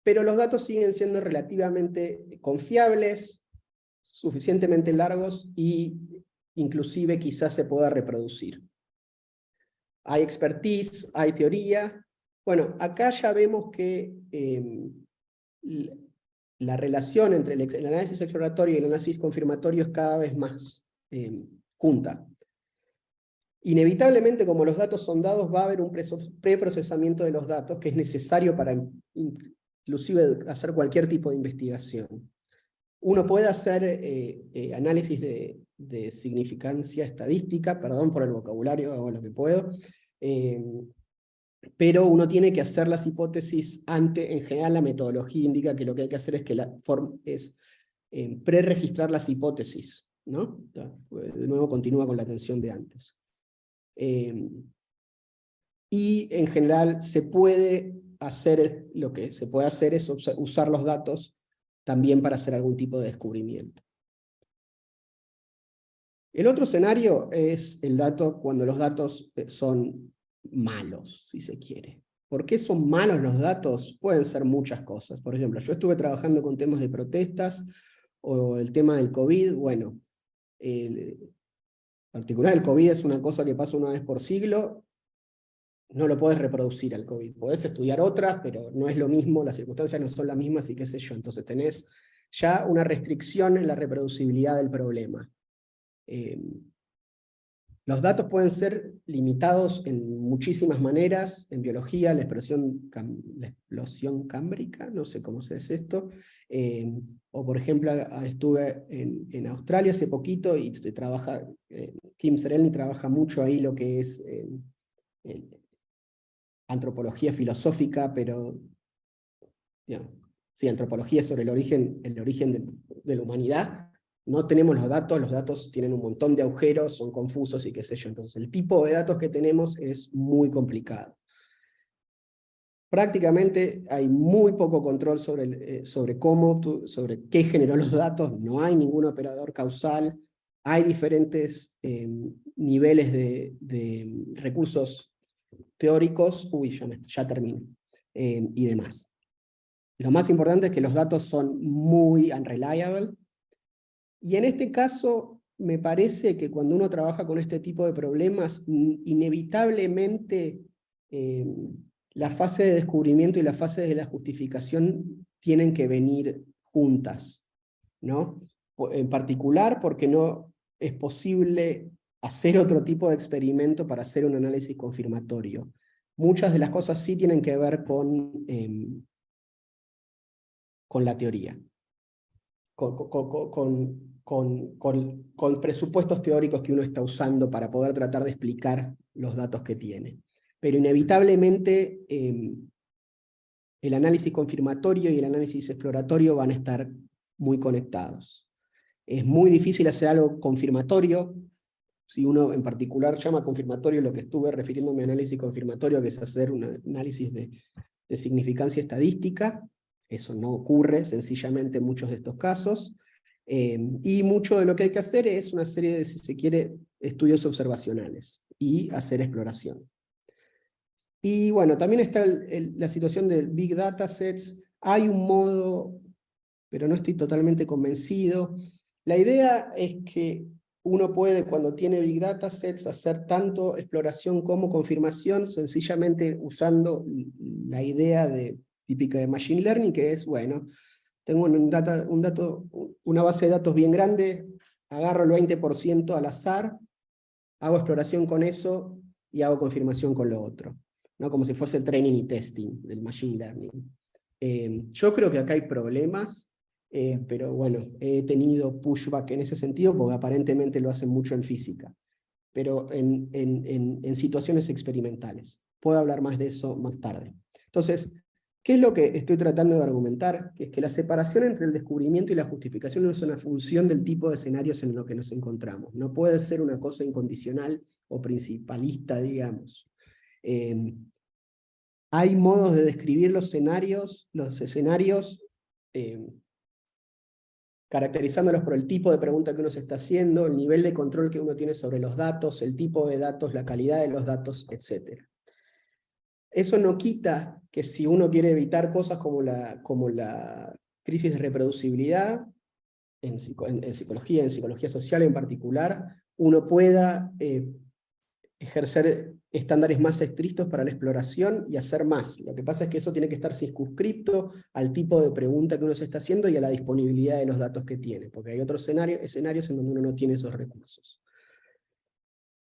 pero los datos siguen siendo relativamente confiables, suficientemente largos y inclusive quizás se pueda reproducir. Hay expertise, hay teoría. Bueno, acá ya vemos que la relación entre el análisis exploratorio y el análisis confirmatorio es cada vez más junta. Inevitablemente, como los datos son dados, va a haber un preprocesamiento de los datos que es necesario para inclusive hacer cualquier tipo de investigación. Uno puede hacer análisis de significancia estadística, perdón por el vocabulario, hago lo que puedo, pero uno tiene que hacer las hipótesis antes. En general la metodología indica que lo que hay que hacer es preregistrar las hipótesis, ¿no? De nuevo continúa con la atención de antes. Y en general lo que se puede hacer es usar los datos también para hacer algún tipo de descubrimiento. El otro escenario es cuando los datos son malos, si se quiere. ¿Por qué son malos los datos? Pueden ser muchas cosas. Por ejemplo, yo estuve trabajando con temas de protestas o el tema del COVID. Bueno, en particular el COVID es una cosa que pasa una vez por siglo. No lo podés reproducir al COVID. Podés estudiar otras, pero no es lo mismo, las circunstancias no son las mismas y qué sé yo. Entonces tenés ya una restricción en la reproducibilidad del problema. Los datos pueden ser limitados en muchísimas maneras. En biología, la explosión cámbrica, no sé cómo se dice esto. O por ejemplo, estuve en Australia hace poquito y Kim Serelny trabaja mucho ahí lo que es antropología filosófica, pero sí, antropología sobre el origen de la humanidad. No tenemos los datos tienen un montón de agujeros, son confusos y qué sé yo. Entonces el tipo de datos que tenemos es muy complicado. Prácticamente hay muy poco control sobre qué generó los datos, no hay ningún operador causal, hay diferentes niveles de recursos teóricos, ya termino, y demás. Lo más importante es que los datos son muy unreliable, y en este caso me parece que cuando uno trabaja con este tipo de problemas, inevitablemente la fase de descubrimiento y la fase de la justificación tienen que venir juntas, ¿no? En particular porque no es posible hacer otro tipo de experimento para hacer un análisis confirmatorio. Muchas de las cosas sí tienen que ver con la teoría, con presupuestos teóricos que uno está usando para poder tratar de explicar los datos que tiene. Pero inevitablemente el análisis confirmatorio y el análisis exploratorio van a estar muy conectados. Es muy difícil hacer algo confirmatorio. Si uno en particular llama confirmatorio lo que estuve refiriéndome a análisis confirmatorio, que es hacer un análisis de significancia estadística. Eso no ocurre sencillamente en muchos de estos casos. Y mucho de lo que hay que hacer es una serie de, si se quiere, estudios observacionales y hacer exploración. Y bueno, también está la situación de Big Data Sets. Hay un modo, pero no estoy totalmente convencido. La idea es que uno puede, cuando tiene Big Data Sets, hacer tanto exploración como confirmación, sencillamente usando la idea típica de Machine Learning, que es, bueno, tengo una base de datos bien grande, agarro el 20% al azar, hago exploración con eso y hago confirmación con lo otro, ¿no? Como si fuese el training y testing del Machine Learning. Yo creo que acá hay problemas, pero bueno, he tenido pushback en ese sentido porque aparentemente lo hacen mucho en física, pero en situaciones experimentales. Puedo hablar más de eso más tarde. Entonces, ¿qué es lo que estoy tratando de argumentar? Que es que la separación entre el descubrimiento y la justificación no es una función del tipo de escenarios en los que nos encontramos. No puede ser una cosa incondicional o principalista, digamos. hay modos de describir los escenarios, caracterizándolos por el tipo de pregunta que uno se está haciendo, el nivel de control que uno tiene sobre los datos, el tipo de datos, la calidad de los datos, etc. Eso no quita que si uno quiere evitar cosas como la crisis de reproducibilidad, en psicología social en particular, uno pueda ejercer estándares más estrictos para la exploración y hacer más. Lo que pasa es que eso tiene que estar circunscripto al tipo de pregunta que uno se está haciendo y a la disponibilidad de los datos que tiene, porque hay otros escenarios en donde uno no tiene esos recursos.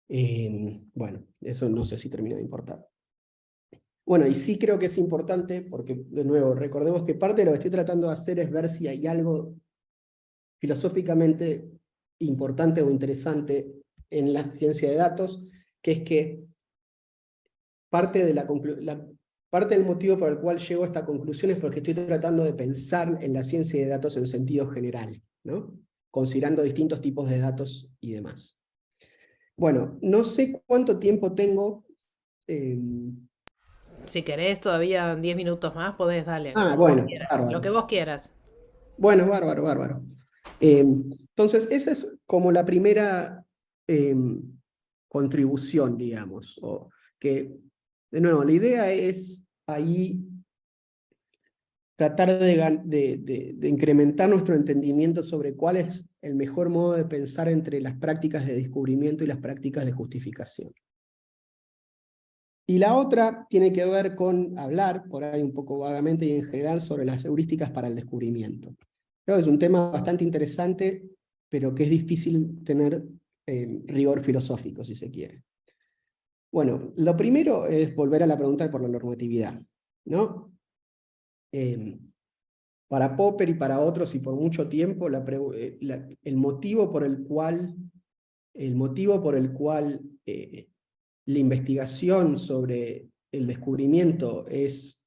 Bueno, eso no sé si termina de importar. Bueno, y sí creo que es importante, porque de nuevo, recordemos que parte de lo que estoy tratando de hacer es ver si hay algo filosóficamente importante o interesante en la ciencia de datos, que es que parte del motivo por el cual llego a esta conclusión es porque estoy tratando de pensar en la ciencia de datos en sentido general, ¿no? Considerando distintos tipos de datos y demás. Bueno, no sé cuánto tiempo tengo. Si querés todavía 10 minutos más, podés darle, como vos Bueno, quieras, lo que bárbaro. vos quieras. Bueno, bárbaro, bárbaro. Entonces, esa es como la primera contribución, digamos, o que, de nuevo, la idea es ahí tratar de incrementar nuestro entendimiento sobre cuál es el mejor modo de pensar entre las prácticas de descubrimiento y las prácticas de justificación. Y la otra tiene que ver con hablar, por ahí un poco vagamente y en general, sobre las heurísticas para el descubrimiento. Creo que es un tema bastante interesante, pero que es difícil tener rigor filosófico, si se quiere. Bueno, lo primero es volver a la pregunta por la normatividad, ¿no? Para Popper y para otros y por mucho tiempo, el motivo por el cual la investigación sobre el descubrimiento es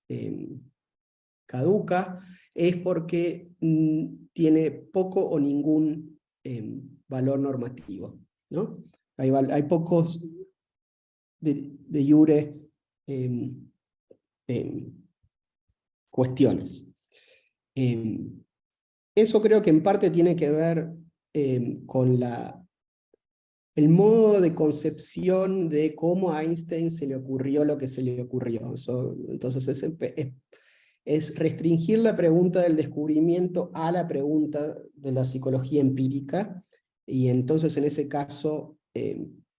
caduca es porque tiene poco o ningún valor normativo, ¿no? Hay pocos de iure cuestiones. Eso creo que en parte tiene que ver con el modo de concepción de cómo a Einstein se le ocurrió lo que se le ocurrió. Entonces es restringir la pregunta del descubrimiento a la pregunta de la psicología empírica, y entonces en ese caso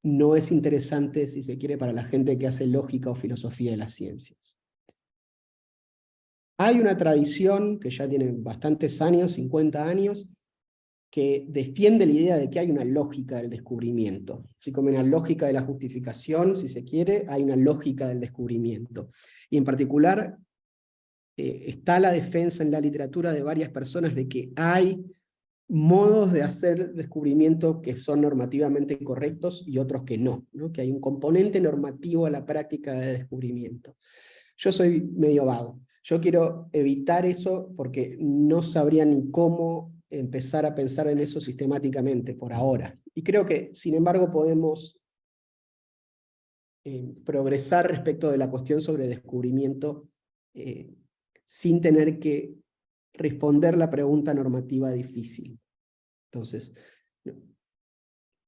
no es interesante, si se quiere, para la gente que hace lógica o filosofía de las ciencias. Hay una tradición que ya tiene bastantes años, 50 años, que defiende la idea de que hay una lógica del descubrimiento. Así como hay una lógica de la justificación, si se quiere, hay una lógica del descubrimiento. Y en particular, está la defensa en la literatura de varias personas de que hay modos de hacer descubrimiento que son normativamente correctos y otros que no, ¿no? Que hay un componente normativo a la práctica de descubrimiento. Yo soy medio vago. Yo quiero evitar eso porque no sabría ni cómo empezar a pensar en eso sistemáticamente por ahora. Y creo que, sin embargo, podemos progresar respecto de la cuestión sobre descubrimiento sin tener que responder la pregunta normativa difícil. Entonces,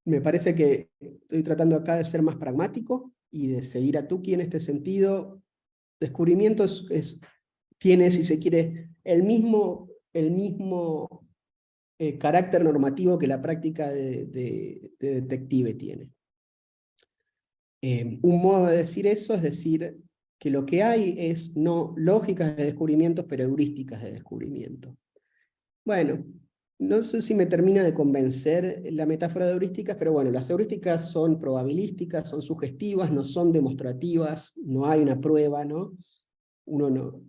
me parece que estoy tratando acá de ser más pragmático y de seguir a Tukey en este sentido. Descubrimiento tiene, si se quiere, el mismo carácter normativo que la práctica de detective tiene. Un modo de decir eso es decir que lo que hay es no lógicas de descubrimiento, pero heurísticas de descubrimiento. Bueno, no sé si me termina de convencer la metáfora de heurísticas, pero bueno, las heurísticas son probabilísticas, son sugestivas, no son demostrativas, no hay una prueba, ¿no? Uno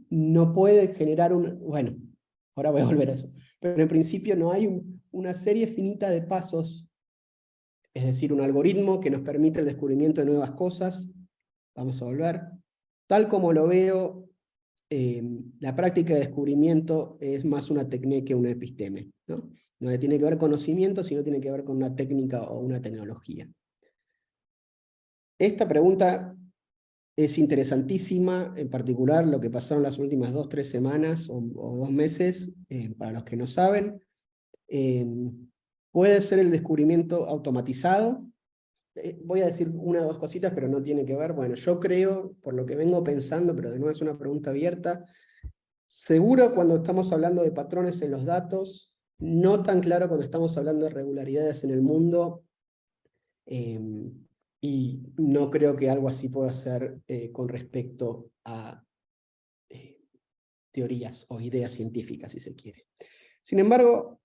no puede generar bueno, ahora voy a volver a eso, pero en principio no hay una serie finita de pasos, es decir, un algoritmo que nos permite el descubrimiento de nuevas cosas. Vamos a volver. Tal como lo veo, la práctica de descubrimiento es más una técnica que una episteme, ¿no? No tiene que ver con conocimiento, sino tiene que ver con una técnica o una tecnología. Esta pregunta es interesantísima, en particular lo que pasaron las últimas 2-3 semanas o 2 meses, para los que no saben. Puede ser el descubrimiento automatizado. Voy a decir una o dos cositas, pero no tiene que ver. Bueno, yo creo, por lo que vengo pensando, pero de nuevo es una pregunta abierta, seguro cuando estamos hablando de patrones en los datos, no tan claro cuando estamos hablando de regularidades en el mundo, y no creo que algo así pueda ser con respecto a teorías o ideas científicas, si se quiere. Sin embargo,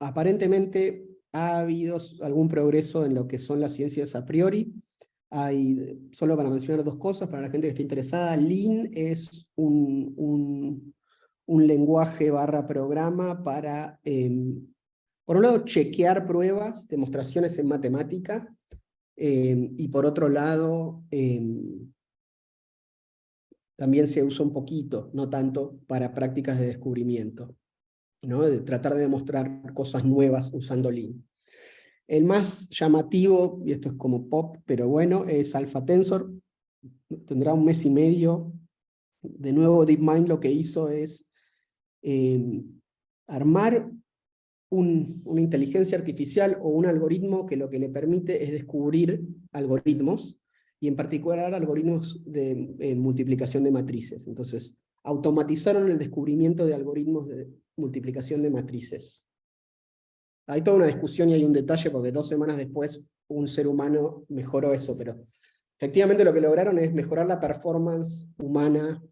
aparentemente ha habido algún progreso en lo que son las ciencias a priori. Solo para mencionar dos cosas, para la gente que esté interesada, Lean es un lenguaje / programa para, por un lado, chequear pruebas, demostraciones en matemática, y por otro lado, también se usa un poquito, no tanto, para prácticas de descubrimiento, ¿no? De tratar de demostrar cosas nuevas usando Lean. El más llamativo, y esto es como pop, pero bueno, es Alpha Tensor. Tendrá 1 mes y medio. De nuevo, DeepMind lo que hizo es armar una inteligencia artificial o un algoritmo que lo que le permite es descubrir algoritmos, y en particular algoritmos de multiplicación de matrices. Entonces, automatizaron el descubrimiento de algoritmos de multiplicación de matrices. Hay toda una discusión y hay un detalle, porque 2 semanas después un ser humano mejoró eso, pero efectivamente lo que lograron es mejorar la performance humana,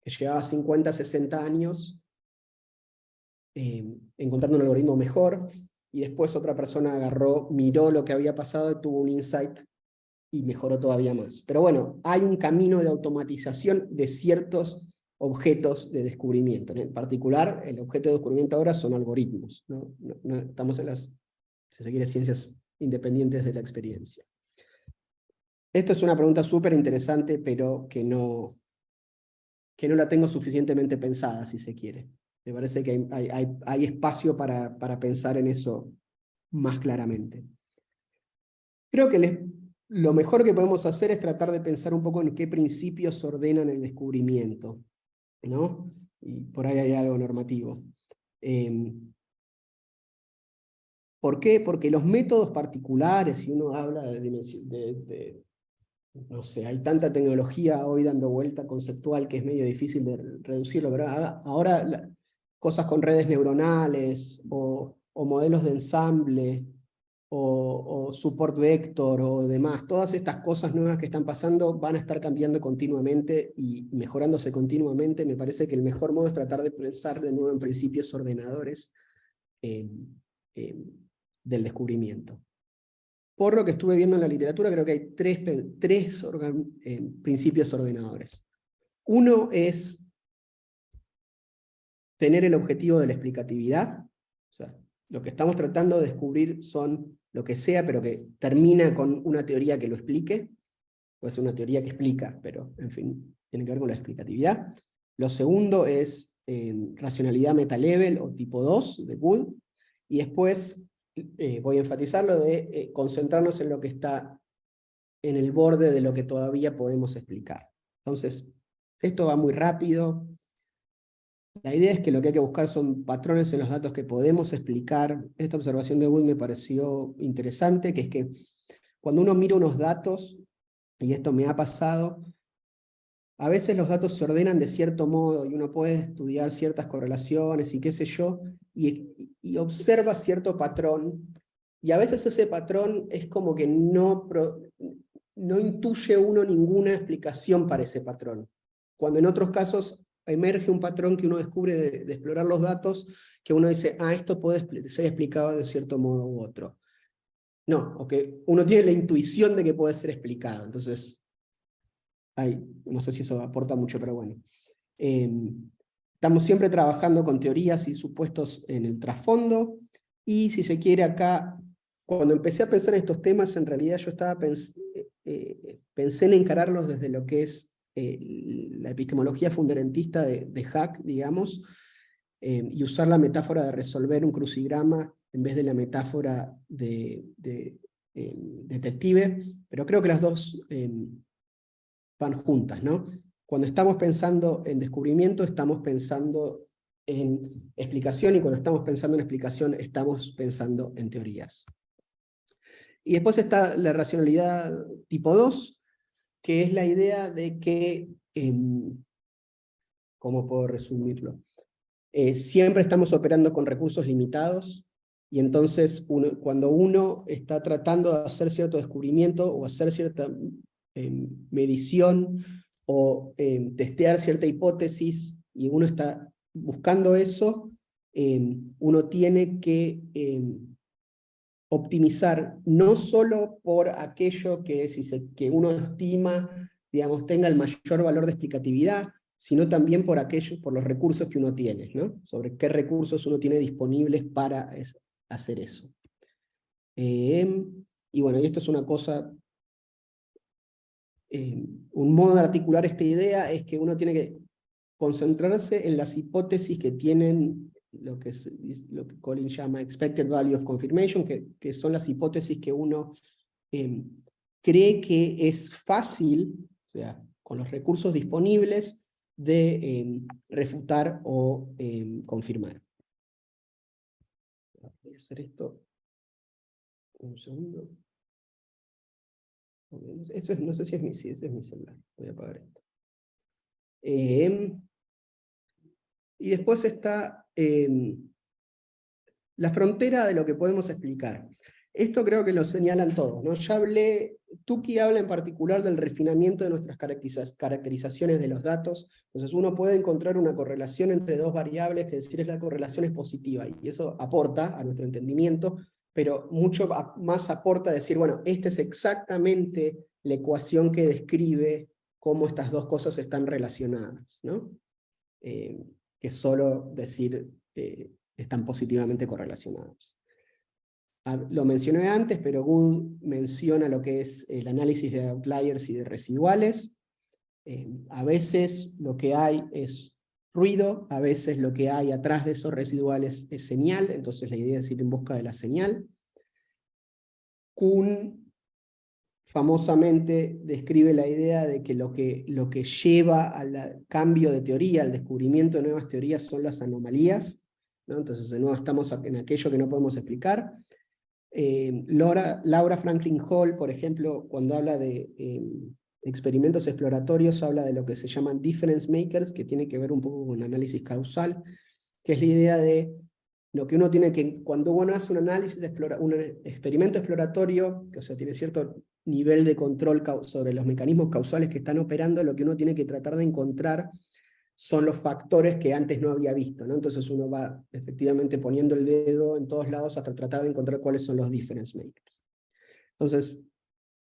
que llegaba a 50, 60 años, encontrando un algoritmo mejor, y después otra persona agarró, miró lo que había pasado, tuvo un insight y mejoró todavía más. Pero bueno, hay un camino de automatización de ciertos objetos de descubrimiento. En particular, el objeto de descubrimiento ahora son algoritmos. No estamos en las, si se quiere, ciencias independientes de la experiencia. Esta es una pregunta súper interesante, pero que no la tengo suficientemente pensada, si se quiere. Me parece que hay espacio para pensar en eso más claramente. Creo que lo mejor que podemos hacer es tratar de pensar un poco en qué principios ordenan el descubrimiento, ¿no? Y por ahí hay algo normativo. ¿Por qué? Porque los métodos particulares, si uno habla no sé, hay tanta tecnología hoy dando vuelta conceptual que es medio difícil de reducirlo, pero ahora cosas con redes neuronales o modelos de ensamble o support vector o demás, todas estas cosas nuevas que están pasando van a estar cambiando continuamente y mejorándose continuamente. Me parece que el mejor modo es tratar de pensar de nuevo en principios ordenadores del descubrimiento. Por lo que estuve viendo en la literatura, creo que hay tres principios ordenadores. Uno es tener el objetivo de la explicatividad. O sea, lo que estamos tratando de descubrir son lo que sea, pero que termina con una teoría que lo explique. Puede ser una teoría que explica, pero en fin, tiene que ver con la explicatividad. Lo segundo es racionalidad meta-level o tipo 2 de Wood. Y después voy a enfatizar lo de concentrarnos en lo que está en el borde de lo que todavía podemos explicar. Entonces, esto va muy rápido. La idea es que lo que hay que buscar son patrones en los datos que podemos explicar. Esta observación de Wood me pareció interesante, que es que cuando uno mira unos datos, y esto me ha pasado, a veces los datos se ordenan de cierto modo y uno puede estudiar ciertas correlaciones y qué sé yo, y observa cierto patrón, y a veces ese patrón es como que no intuye uno ninguna explicación para ese patrón, cuando en otros casos emerge un patrón que uno descubre de explorar los datos, que uno dice, esto puede ser explicado de cierto modo u otro. No, o que uno tiene la intuición de que puede ser explicado. Entonces, no sé si eso aporta mucho, pero bueno. Estamos siempre trabajando con teorías y supuestos en el trasfondo, y si se quiere acá, cuando empecé a pensar en estos temas, en realidad yo pensé en encararlos desde lo que es la epistemología fundamentista de Hack, digamos, y usar la metáfora de resolver un crucigrama en vez de la metáfora de detective, pero creo que las dos van juntas, ¿no? Cuando estamos pensando en descubrimiento, estamos pensando en explicación, y cuando estamos pensando en explicación, estamos pensando en teorías. Y después está la racionalidad tipo 2, que es la idea de que, ¿cómo puedo resumirlo? Siempre estamos operando con recursos limitados, y entonces cuando uno está tratando de hacer cierto descubrimiento o hacer cierta medición o testear cierta hipótesis, y uno está buscando eso, uno tiene que optimizar no solo por aquello que uno estima, digamos, tenga el mayor valor de explicatividad, sino también por por los recursos que uno tiene, ¿no? Sobre qué recursos uno tiene disponibles para hacer eso. Y bueno, y esto es una cosa, un modo de articular esta idea es que uno tiene que concentrarse en las hipótesis que tienen lo que Colin llama expected value of confirmation, que son las hipótesis que uno cree que es fácil, o sea, con los recursos disponibles, de refutar o confirmar. Voy a hacer esto un segundo. Esto no sé si es ese es mi celular. Voy a apagar esto. Y después está la frontera de lo que podemos explicar. Esto creo que lo señalan todos, ¿no? Ya hablé, Tukey habla en particular del refinamiento de nuestras caracterizaciones de los datos. Entonces uno puede encontrar una correlación entre dos variables, que decir la correlación es positiva, y eso aporta a nuestro entendimiento, pero mucho más aporta decir, bueno, esta es exactamente la ecuación que describe cómo estas dos cosas están relacionadas, ¿no? Que solo decir están positivamente correlacionadas. Lo mencioné antes, pero Good menciona lo que es el análisis de outliers y de residuales. A veces lo que hay es ruido, a veces lo que hay atrás de esos residuales es señal, entonces la idea es ir en busca de la señal. Kuhn famosamente describe la idea de que lo que lleva al cambio de teoría, al descubrimiento de nuevas teorías, son las anomalías, ¿no? Entonces de nuevo estamos en aquello que no podemos explicar. Laura Franklin Hall, por ejemplo, cuando habla de experimentos exploratorios, habla de lo que se llaman difference makers, que tiene que ver un poco con análisis causal, que es la idea de lo que uno tiene que, cuando uno hace un análisis un experimento exploratorio, que o sea, tiene cierto nivel de control sobre los mecanismos causales que están operando, lo que uno tiene que tratar de encontrar son los factores que antes no había visto, ¿no? Entonces uno va efectivamente poniendo el dedo en todos lados hasta tratar de encontrar cuáles son los difference makers. Entonces,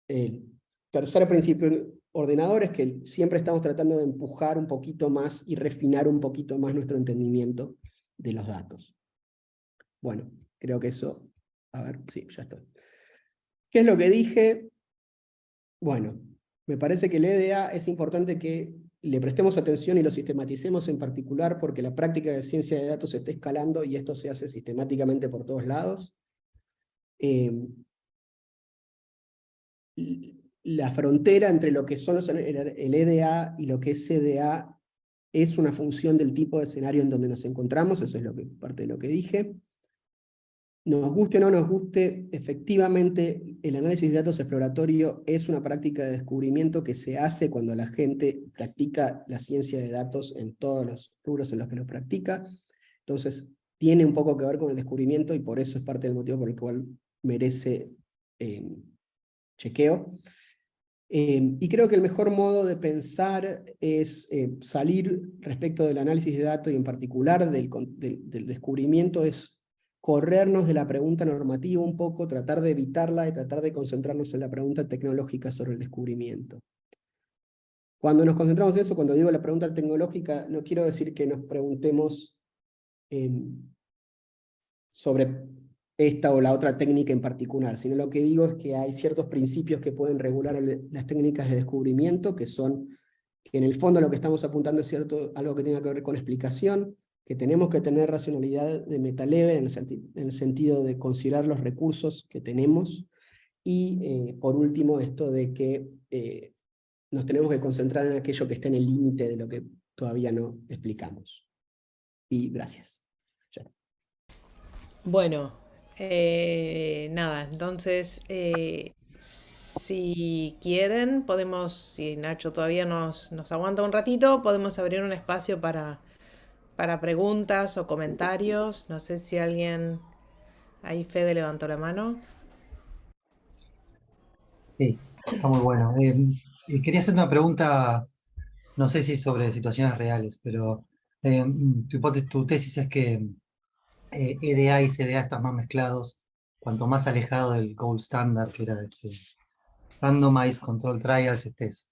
el tercer principio ordenador es que siempre estamos tratando de empujar un poquito más y refinar un poquito más nuestro entendimiento de los datos. Bueno, creo que eso, a ver, sí, ya estoy. ¿Qué es lo que dije? Bueno, me parece que el EDA es importante que le prestemos atención y lo sistematicemos en particular porque la práctica de ciencia de datos está escalando y esto se hace sistemáticamente por todos lados. La frontera entre lo que son el EDA y lo que es CDA es una función del tipo de escenario en donde nos encontramos, eso es parte de lo que dije. Nos guste o no nos guste, efectivamente el análisis de datos exploratorio es una práctica de descubrimiento que se hace cuando la gente practica la ciencia de datos en todos los rubros en los que lo practica. Entonces, tiene un poco que ver con el descubrimiento y por eso es parte del motivo por el cual merece chequeo. Y creo que el mejor modo de pensar es salir respecto del análisis de datos y en particular del descubrimiento es corrernos de la pregunta normativa un poco, tratar de evitarla y tratar de concentrarnos en la pregunta tecnológica sobre el descubrimiento. Cuando nos concentramos en eso, cuando digo la pregunta tecnológica, no quiero decir que nos preguntemos sobre esta o la otra técnica en particular, sino lo que digo es que hay ciertos principios que pueden regular las técnicas de descubrimiento, que en el fondo lo que estamos apuntando es algo que tenga que ver con explicación, que tenemos que tener racionalidad de metaleve en el sentido de considerar los recursos que tenemos, y por último esto de que nos tenemos que concentrar en aquello que está en el límite de lo que todavía no explicamos. Y gracias. Ya. Bueno, nada, entonces, si quieren, podemos, si Nacho todavía nos aguanta un ratito, podemos abrir un espacio para preguntas o comentarios. No sé si alguien, ahí Fede levantó la mano. Sí, está muy bueno. Quería hacer una pregunta, no sé si sobre situaciones reales, pero tu tesis es que EDA y CDA están más mezclados, cuanto más alejado del gold standard, que era Randomized Control Trials, estés.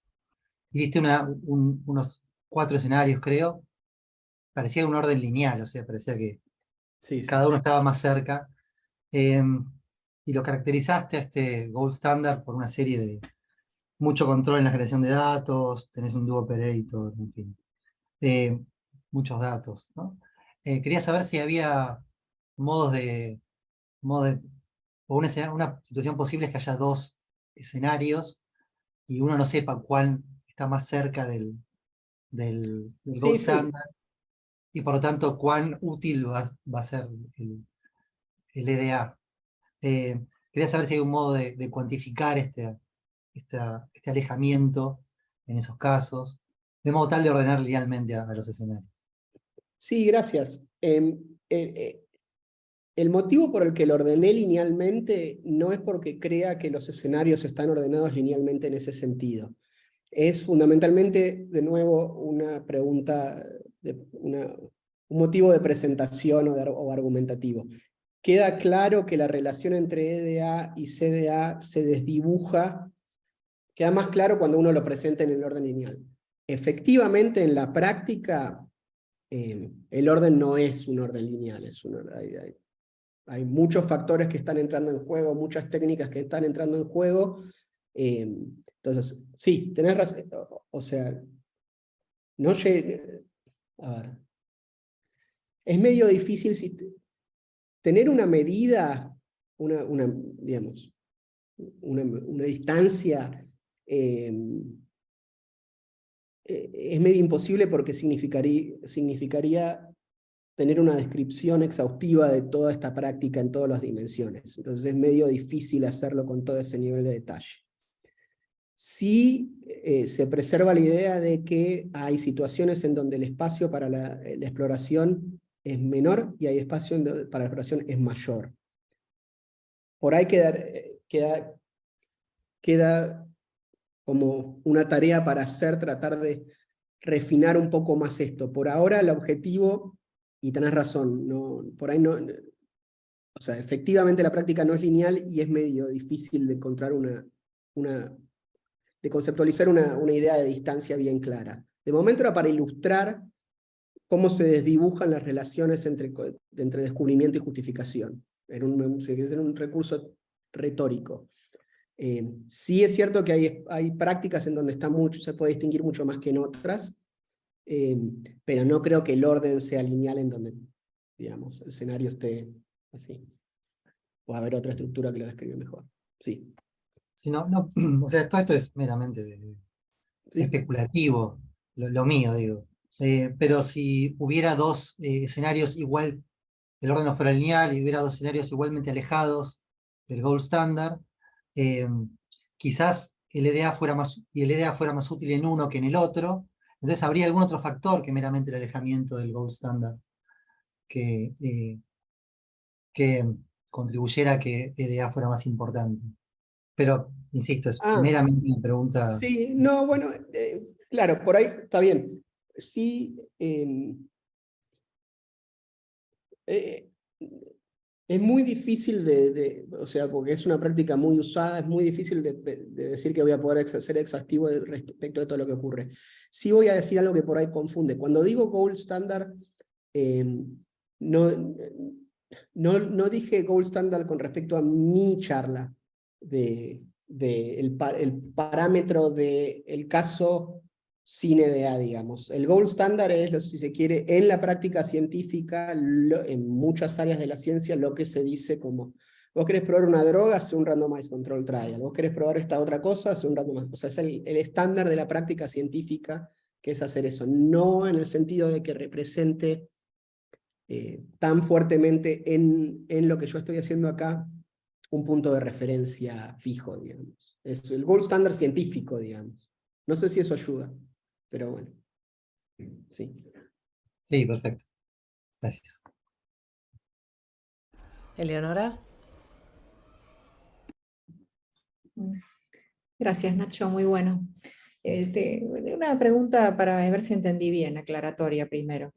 Y diste unos 4 escenarios, creo. Parecía un orden lineal, o sea, parecía que Sí, sí. cada uno estaba más cerca. Eh, y lo caracterizaste a este gold standard por una serie de mucho control en la generación de datos, tenés un duo operator, en fin, eh, muchos datos, ¿no? Quería saber si había modos de, modo de- o una situación posible es que haya dos escenarios y uno no sepa cuál está más cerca del gold Sí, standard y por lo tanto cuán útil va a ser el EDA. Quería saber si hay un modo de cuantificar este alejamiento en esos casos, de modo tal de ordenar linealmente a los escenarios. sí, gracias. El motivo por el que lo ordené linealmente no es porque crea que los escenarios están ordenados linealmente en ese sentido. Es fundamentalmente, de nuevo, una pregunta, un motivo de presentación o argumentativo. Queda claro que la relación entre EDA y CDA se desdibuja, queda más claro cuando uno lo presenta en el orden lineal. Efectivamente, en la práctica, el orden no es un orden lineal, hay muchos factores que están entrando en juego, muchas técnicas que están entrando en juego. Entonces, sí, tenés razón. O sea, no llegué. A ver. Es medio difícil tener una medida, digamos, una distancia, es medio imposible porque significaría tener una descripción exhaustiva de toda esta práctica en todas las dimensiones. Entonces es medio difícil hacerlo con todo ese nivel de detalle. Sí, se preserva la idea de que hay situaciones en donde el espacio para la exploración es menor y hay espacio para la exploración es mayor. Por ahí queda como una tarea para hacer, tratar de refinar un poco más esto. Por ahora el objetivo, y tenés razón, no, por ahí no, o sea, efectivamente la práctica no es lineal y es medio difícil de encontrar de conceptualizar una idea de distancia bien clara. De momento era para ilustrar cómo se desdibujan las relaciones entre descubrimiento y justificación. Era un recurso retórico. Sí es cierto que hay prácticas en donde se puede distinguir mucho más que en otras, pero no creo que el orden sea lineal en donde, digamos, el escenario esté así. O haber otra estructura que lo describe mejor. Sí. Si no, no, o sea, todo esto es meramente ¿Sí? especulativo, lo mío, digo. Pero si hubiera dos escenarios igual, el orden no fuera lineal y hubiera dos escenarios igualmente alejados del gold standard, eh, quizás el EDA fuera más útil en uno que en el otro, entonces habría algún otro factor que meramente el alejamiento del gold standard que, que contribuyera a que EDA fuera más importante. Pero, insisto, es Ah, meramente una pregunta. sí, no, bueno, claro, por ahí está bien. Sí, eh, es muy difícil o sea, porque es una práctica muy usada, es muy difícil de decir que voy a poder ser exhaustivo respecto de todo lo que ocurre. Sí voy a decir algo que por ahí confunde. Cuando digo gold standard, eh, no, no dije gold standard con respecto a mi charla el parámetro del caso sin EDA, digamos. El gold standard es, si se quiere, en la práctica científica, en muchas áreas de la ciencia, lo que se dice como Vos querés probar una droga, hace un randomized control trial. Vos querés probar esta otra cosa, hace un randomized. O sea, es el estándar de la práctica científica que es hacer eso. No en el sentido de que represente tan fuertemente en lo que yo estoy haciendo acá un punto de referencia fijo, digamos. Es el gold standard científico, digamos. No sé si eso ayuda, pero bueno. Sí. Sí, perfecto. Gracias. Eleonora. Gracias, Nacho, muy bueno. Una pregunta para ver si entendí bien, aclaratoria primero.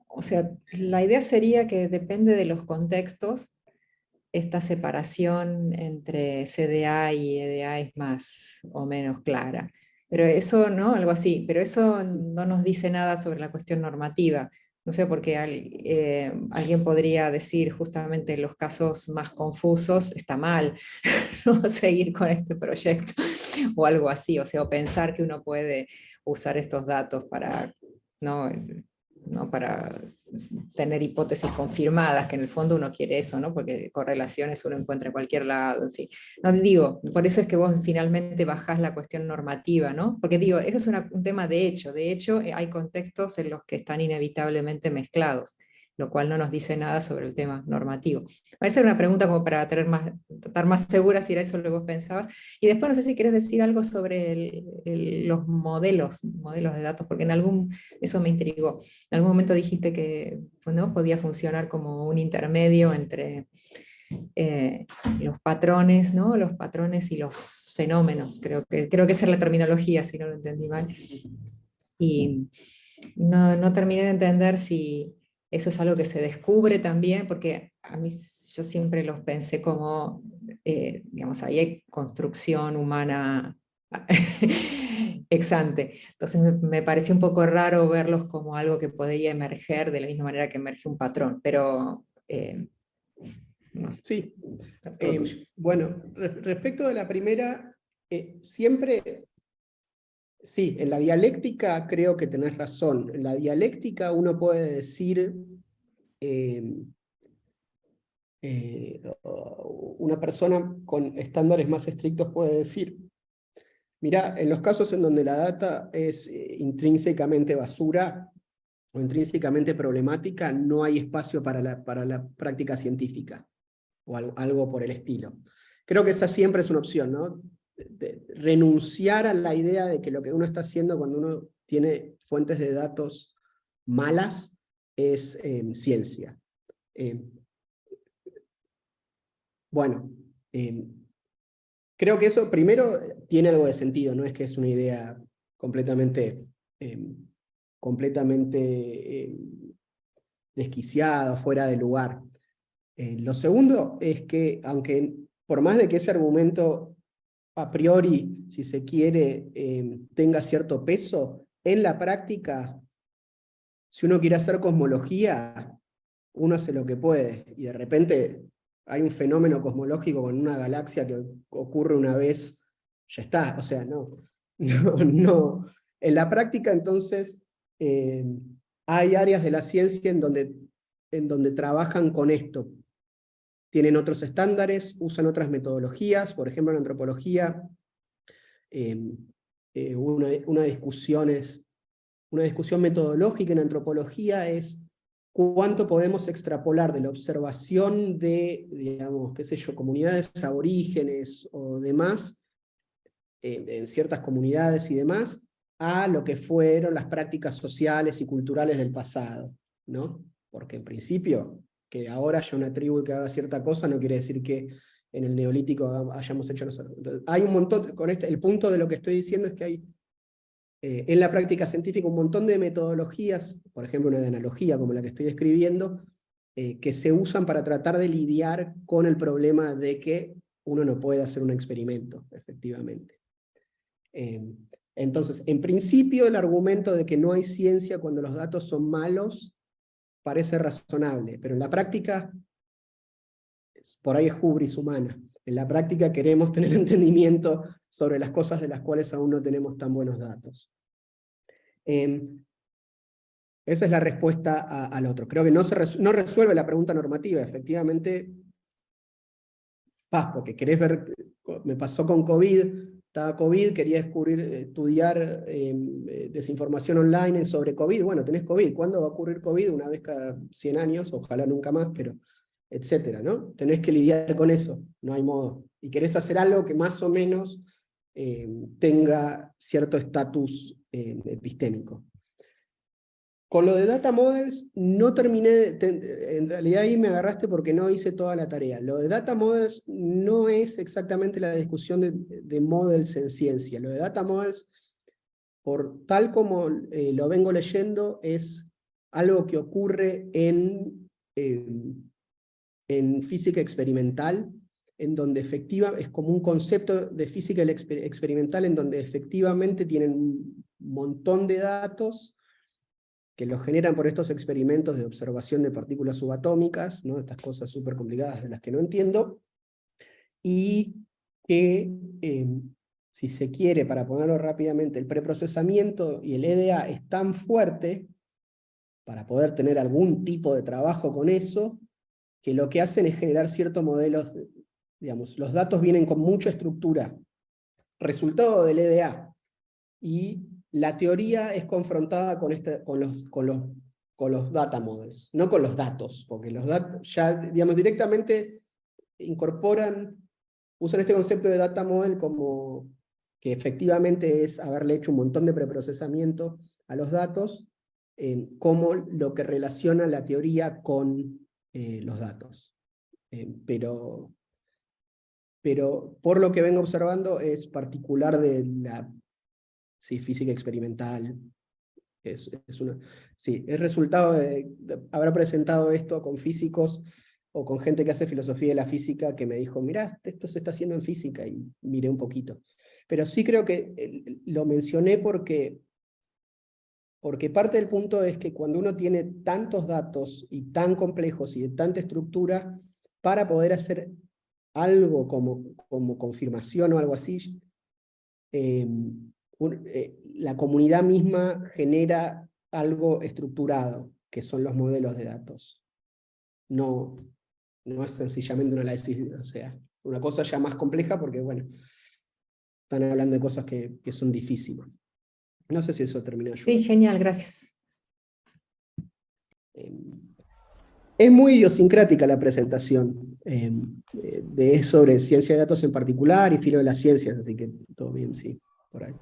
O sea, la idea sería que depende de los contextos, esta separación entre CDA y EDA es más o menos clara. Pero eso, ¿no? Algo así, pero eso no nos dice nada sobre la cuestión normativa. No sé, porque alguien podría decir justamente en los casos más confusos, está mal no seguir con este proyecto o algo así, o sea, o pensar que uno puede usar estos datos para, no para tener hipótesis confirmadas, que en el fondo uno quiere eso, ¿no? Porque correlaciones uno encuentra en cualquier lado, en fin. No digo, por eso es que vos finalmente bajás la cuestión normativa, ¿no? Porque digo, eso es un tema de hecho hay contextos en los que están inevitablemente mezclados, lo cual no nos dice nada sobre el tema normativo. Esa era una pregunta como para estar más segura si era eso lo que vos pensabas. Y después no sé si querés decir algo sobre los modelos de datos, porque eso me intrigó. En algún momento dijiste que ¿no? podía funcionar como un intermedio entre los patrones, ¿no? Los patrones y los fenómenos. Creo que esa es la terminología, si no lo entendí mal. Y no terminé de entender si eso es algo que se descubre también, porque a mí yo siempre los pensé como, digamos, ahí hay construcción humana ex ante. Entonces me pareció un poco raro verlos como algo que podría emerger de la misma manera que emerge un patrón, pero no sé. Sí. Todo tuyo. Bueno, respecto de la primera, siempre, sí, en la dialéctica creo que tenés razón. En la dialéctica uno puede decir, una persona con estándares más estrictos puede decir, mirá, en los casos en donde la data es intrínsecamente basura o intrínsecamente problemática, no hay espacio para la práctica científica o algo por el estilo. Creo que esa siempre es una opción, ¿no? Renunciar a la idea de que lo que uno está haciendo cuando uno tiene fuentes de datos malas es ciencia. Bueno, creo que eso primero tiene algo de sentido, no es que es una idea completamente, desquiciada, fuera de lugar. Lo segundo es que, aunque por más de que ese argumento a priori, si se quiere, tenga cierto peso, en la práctica, si uno quiere hacer cosmología, uno hace lo que puede, y de repente hay un fenómeno cosmológico con una galaxia que ocurre una vez, ya está, o sea, no. En la práctica, entonces, hay áreas de la ciencia en donde trabajan con esto. Tienen otros estándares, usan otras metodologías, por ejemplo en antropología, una discusión metodológica en antropología es cuánto podemos extrapolar de la observación de, digamos, qué sé yo, comunidades aborígenes o demás, en ciertas comunidades y demás, a lo que fueron las prácticas sociales y culturales del pasado, ¿no? Porque en principio, que ahora haya una tribu que haga cierta cosa no quiere decir que en el Neolítico hayamos hecho nosotros. Entonces, hay un montón, el punto de lo que estoy diciendo es que hay en la práctica científica un montón de metodologías, por ejemplo una de analogía como la que estoy describiendo, que se usan para tratar de lidiar con el problema de que uno no puede hacer un experimento, efectivamente. Entonces, en principio el argumento de que no hay ciencia cuando los datos son malos parece razonable, pero en la práctica, por ahí es hubris humana. En la práctica queremos tener entendimiento sobre las cosas de las cuales aún no tenemos tan buenos datos. Esa es la respuesta al otro. Creo que no resuelve la pregunta normativa. Efectivamente, porque querés ver, me pasó con COVID, estaba COVID, quería estudiar desinformación online sobre COVID, bueno, tenés COVID, ¿cuándo va a ocurrir COVID? Una vez cada 100 años, ojalá nunca más, pero etcétera, ¿no? Tenés que lidiar con eso, no hay modo. Y querés hacer algo que más o menos tenga cierto estatus epistémico. Con lo de data models no terminé, en realidad ahí me agarraste porque no hice toda la tarea. Lo de data models no es exactamente la discusión de models en ciencia. Lo de data models, por tal como lo vengo leyendo, es algo que ocurre en física experimental, en donde es como un concepto de física experimental en donde efectivamente tienen un montón de datos que los generan por estos experimentos de observación de partículas subatómicas, ¿no? Estas cosas súper complicadas de las que no entiendo, y que, si se quiere, para ponerlo rápidamente, el preprocesamiento y el EDA es tan fuerte, para poder tener algún tipo de trabajo con eso, que lo que hacen es generar ciertos modelos, digamos, los datos vienen con mucha estructura, resultado del EDA, y la teoría es confrontada con los data models, no con los datos, porque los datos ya, digamos, directamente usan este concepto de data model como que efectivamente es haberle hecho un montón de preprocesamiento a los datos, como lo que relaciona la teoría con los datos. Pero por lo que vengo observando es particular de la física experimental. Es resultado de haber presentado esto con físicos o con gente que hace filosofía de la física que me dijo, mirá, esto se está haciendo en física, y miré un poquito. Pero sí creo que lo mencioné porque parte del punto es que cuando uno tiene tantos datos y tan complejos y de tanta estructura, para poder hacer algo como confirmación o algo así, la comunidad misma genera algo estructurado, que son los modelos de datos. No es sencillamente un análisis, o sea, una cosa ya más compleja porque, bueno, están hablando de cosas que son difíciles. No sé si eso termina de ayudar. Sí, genial, gracias. Es muy idiosincrática la presentación sobre ciencia de datos en particular y filo de las ciencias, así que todo bien, sí, por ahí.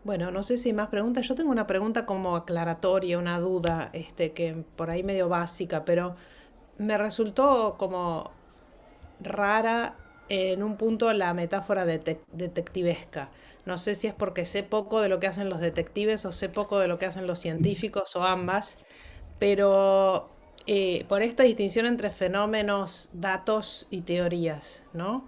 Bueno, no sé si hay más preguntas. Yo tengo una pregunta como aclaratoria, una duda, que por ahí medio básica, pero me resultó como rara en un punto la metáfora detectivesca. No sé si es porque sé poco de lo que hacen los detectives o sé poco de lo que hacen los científicos o ambas, pero por esta distinción entre fenómenos, datos y teorías, ¿no?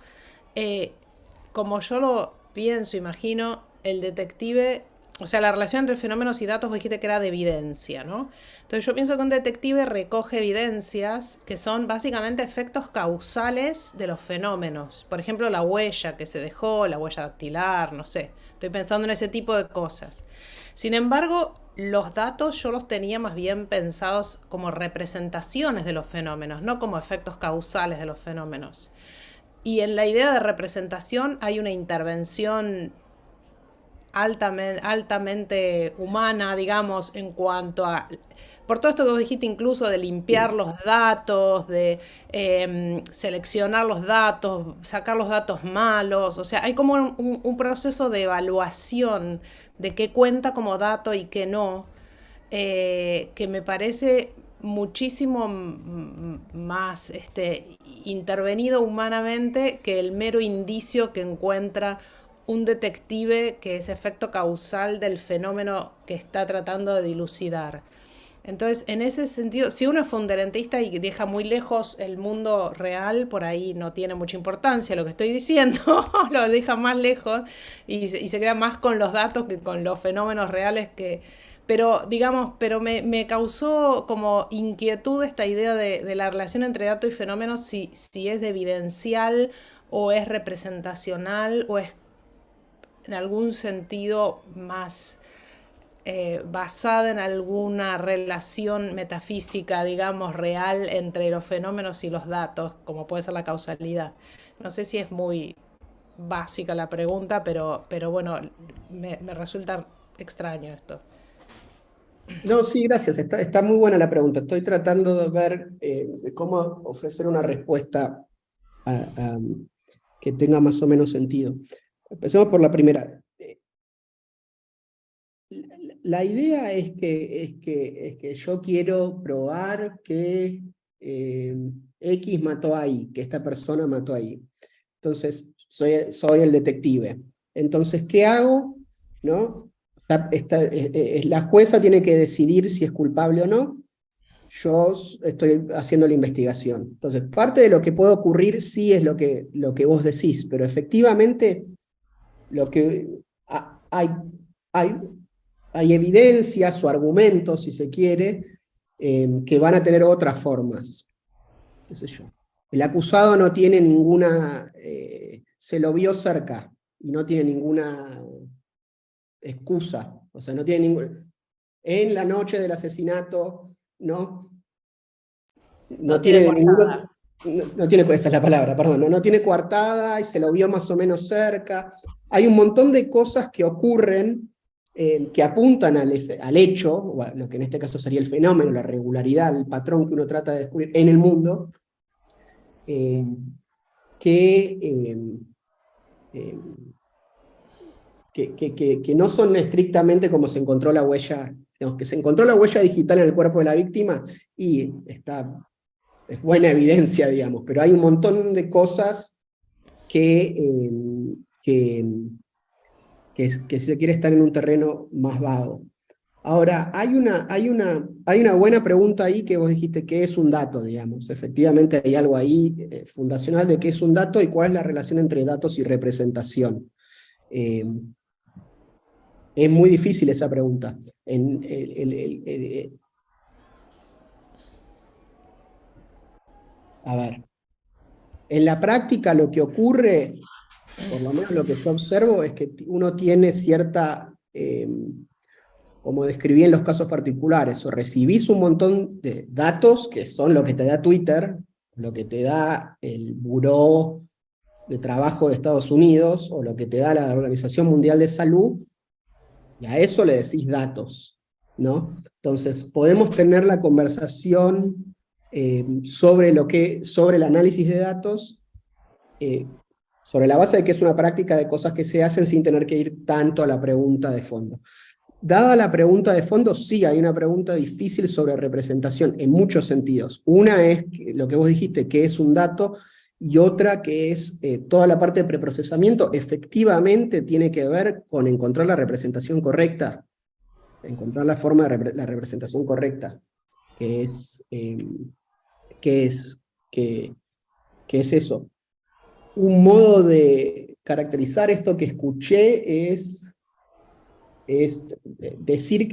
Como yo lo pienso, imagino, el detective, o sea, la relación entre fenómenos y datos, vos dijiste que era de evidencia, ¿no? Entonces yo pienso que un detective recoge evidencias que son básicamente efectos causales de los fenómenos. Por ejemplo, la huella que se dejó, la huella dactilar, no sé. Estoy pensando en ese tipo de cosas. Sin embargo, los datos yo los tenía más bien pensados como representaciones de los fenómenos, no como efectos causales de los fenómenos. Y en la idea de representación hay una intervención altamente humana, digamos, en cuanto a, por todo esto que vos dijiste, incluso de limpiar los datos, de seleccionar los datos, sacar los datos malos, o sea, hay como un proceso de evaluación de qué cuenta como dato y qué no, que me parece muchísimo más intervenido humanamente que el mero indicio que encuentra un detective, que es efecto causal del fenómeno que está tratando de dilucidar. Entonces, en ese sentido, si uno es fundamentalista y deja muy lejos el mundo real, por ahí no tiene mucha importancia lo que estoy diciendo, lo deja más lejos y se queda más con los datos que con los fenómenos reales pero, digamos, me causó como inquietud esta idea de la relación entre dato y fenómenos, si es evidencial o es representacional o es en algún sentido más basada en alguna relación metafísica, digamos, real entre los fenómenos y los datos, como puede ser la causalidad. No sé si es muy básica la pregunta, pero bueno, me resulta extraño esto. No, sí, gracias. Está muy buena la pregunta. Estoy tratando de ver de cómo ofrecer una respuesta que tenga más o menos sentido. Empecemos por la primera. La idea es que yo quiero probar que X mató a Y, que esta persona mató a Y. Entonces, soy el detective. Entonces, ¿qué hago? ¿No? La jueza tiene que decidir si es culpable o no. Yo estoy haciendo la investigación. Entonces, parte de lo que puede ocurrir sí es lo que vos decís, pero efectivamente lo que hay, hay, hay evidencias o argumentos, si se quiere, que van a tener otras formas. ¿Qué sé yo? El acusado no tiene ninguna, se lo vio cerca y no tiene ninguna excusa, o sea, no tiene ningún, en la noche del asesinato, ¿no? No tiene tiene coartada. no tiene, esa es la palabra, perdón, no tiene coartada y se lo vio más o menos cerca. Hay un montón de cosas que ocurren que apuntan al hecho, o a lo que en este caso sería el fenómeno, la regularidad, el patrón que uno trata de descubrir en el mundo, eh, que, eh, que no son estrictamente como se encontró la huella, digamos, que se encontró la huella digital en el cuerpo de la víctima y es buena evidencia, digamos, pero hay un montón de cosas que, que se quiere estar en un terreno más vago. Ahora, hay una buena pregunta ahí que vos dijiste, ¿qué es un dato, digamos? Efectivamente hay algo ahí fundacional de qué es un dato y cuál es la relación entre datos y representación. Es muy difícil esa pregunta. A ver, en la práctica lo que ocurre, por lo menos lo que yo observo, es que uno tiene cierta, como describí en los casos particulares, o recibís un montón de datos, que son lo que te da Twitter, lo que te da el Buró de Trabajo de Estados Unidos, o lo que te da la Organización Mundial de Salud, y a eso le decís datos, ¿no? Entonces, podemos tener la conversación sobre el análisis de datos, sobre la base de que es una práctica de cosas que se hacen sin tener que ir tanto a la pregunta de fondo. Dada la pregunta de fondo, sí hay una pregunta difícil sobre representación en muchos sentidos. Una es lo que vos dijiste, que es un dato, y otra que es toda la parte de preprocesamiento, efectivamente tiene que ver con encontrar la representación correcta, encontrar la forma de la representación correcta, que es, que es, que es eso. Un modo de caracterizar esto que escuché es decir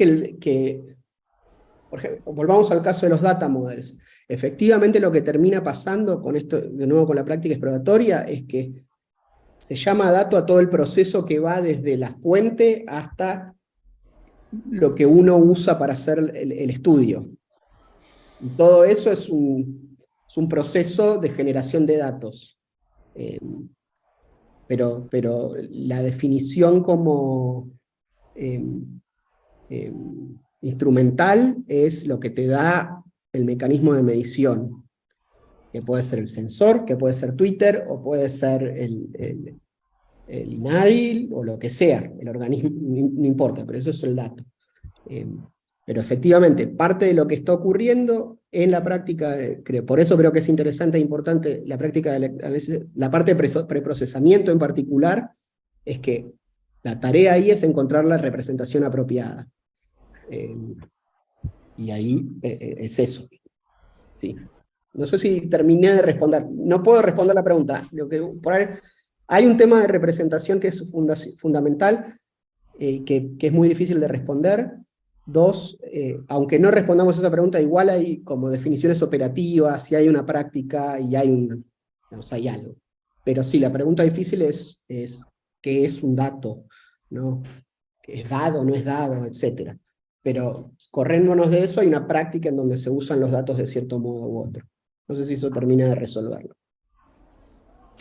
por ejemplo, volvamos al caso de los data models. Efectivamente lo que termina pasando con esto, de nuevo con la práctica exploratoria, es que se llama dato a todo el proceso que va desde la fuente hasta lo que uno usa para hacer el estudio. Y todo eso es un proceso de generación de datos. Pero la definición como instrumental es lo que te da el mecanismo de medición, que puede ser el sensor, que puede ser Twitter, o puede ser el INADIL, o lo que sea, el organismo, no importa, pero eso es el dato. Pero efectivamente, parte de lo que está ocurriendo en la práctica, por eso creo que es interesante e importante la práctica de la parte de preprocesamiento en particular, es que la tarea ahí es encontrar la representación apropiada. Y ahí es eso. Sí. No sé si terminé de responder. No puedo responder la pregunta. Por ahí, hay un tema de representación que es fundamental, que es muy difícil de responder. Dos, aunque no respondamos a esa pregunta, igual hay como definiciones operativas, y hay una práctica, y hay algo. Pero sí, la pregunta difícil es ¿qué es un dato? ¿No? es dado, no es dado, etc. Pero corriéndonos de eso, hay una práctica en donde se usan los datos de cierto modo u otro. No sé si eso termina de resolverlo.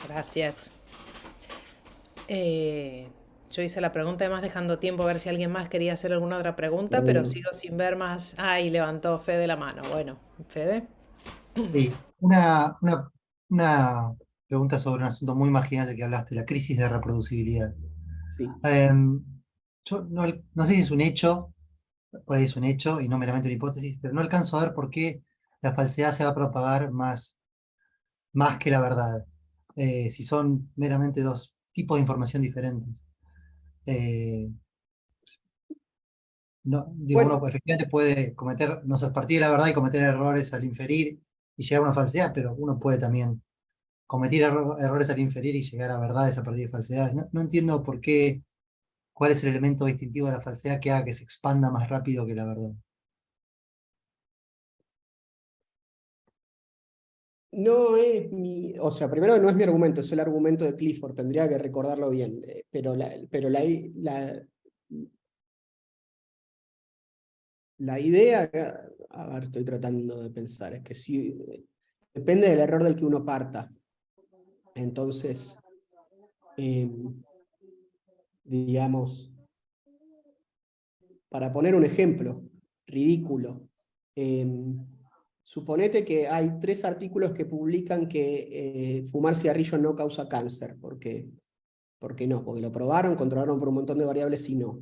Gracias. Yo hice la pregunta, además dejando tiempo a ver si alguien más quería hacer alguna otra pregunta, pero sigo sin ver más. Y levantó Fede la mano. Bueno, Fede. Sí, una pregunta sobre un asunto muy marginal del que hablaste, la crisis de reproducibilidad. Sí. Yo no sé si es un hecho, por ahí es un hecho y no meramente una hipótesis, pero no alcanzo a ver por qué la falsedad se va a propagar más que la verdad, si son meramente dos tipos de información diferentes. Eh, no, digo, Bueno, uno efectivamente puede cometer, no sé, partir de la verdad y cometer errores al inferir y llegar a una falsedad, pero uno puede también cometer errores al inferir y llegar a verdades a partir de falsedades. No entiendo por qué, cuál es el elemento distintivo de la falsedad que haga que se expanda más rápido que la verdad. no es o sea, primero no es mi argumento, es el argumento de Clifford, tendría que recordarlo bien, la idea, a ver, estoy tratando de pensar, es que si depende del error del que uno parta. Entonces, digamos, para poner un ejemplo ridículo, suponete que hay 3 artículos que publican que fumar cigarrillo no causa cáncer, porque no, porque lo probaron, controlaron por un montón de variables y no.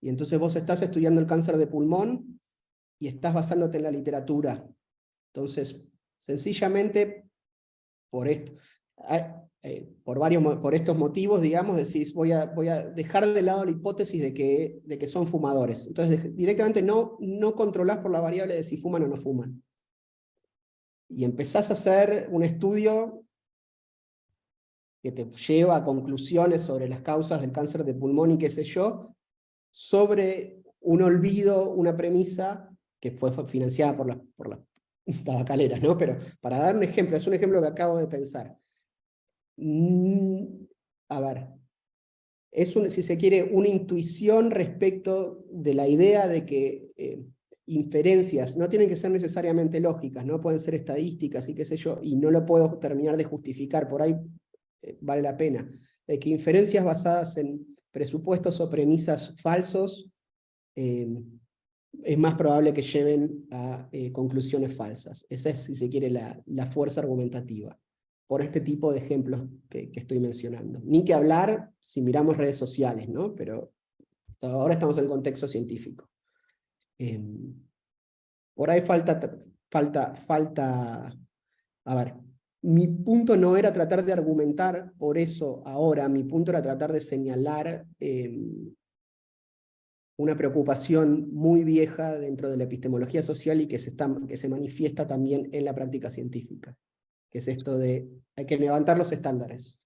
Y entonces vos estás estudiando el cáncer de pulmón y estás basándote en la literatura. Entonces, sencillamente, por esto, por estos motivos, digamos, decís, voy a dejar de lado la hipótesis de que son fumadores. Entonces, directamente no controlás por la variable de si fuman o no fuman. Y empezás a hacer un estudio que te lleva a conclusiones sobre las causas del cáncer de pulmón y qué sé yo, sobre un olvido, una premisa que fue financiada por las tabacaleras, ¿no? Pero para dar un ejemplo, es un ejemplo que acabo de pensar. A ver, si se quiere, una intuición respecto de la idea de que inferencias no tienen que ser necesariamente lógicas, no pueden ser estadísticas y qué sé yo, y no lo puedo terminar de justificar, por ahí vale la pena, de que inferencias basadas en presupuestos o premisas falsos es más probable que lleven a conclusiones falsas. Esa es, si se quiere, la fuerza argumentativa, por este tipo de ejemplos que estoy mencionando. Ni que hablar si miramos redes sociales, ¿no? Pero ahora estamos en contexto científico. Por ahí a ver, mi punto no era tratar de argumentar por eso ahora, mi punto era tratar de señalar una preocupación muy vieja dentro de la epistemología social y que se manifiesta también en la práctica científica, que es esto de hay que levantar los estándares.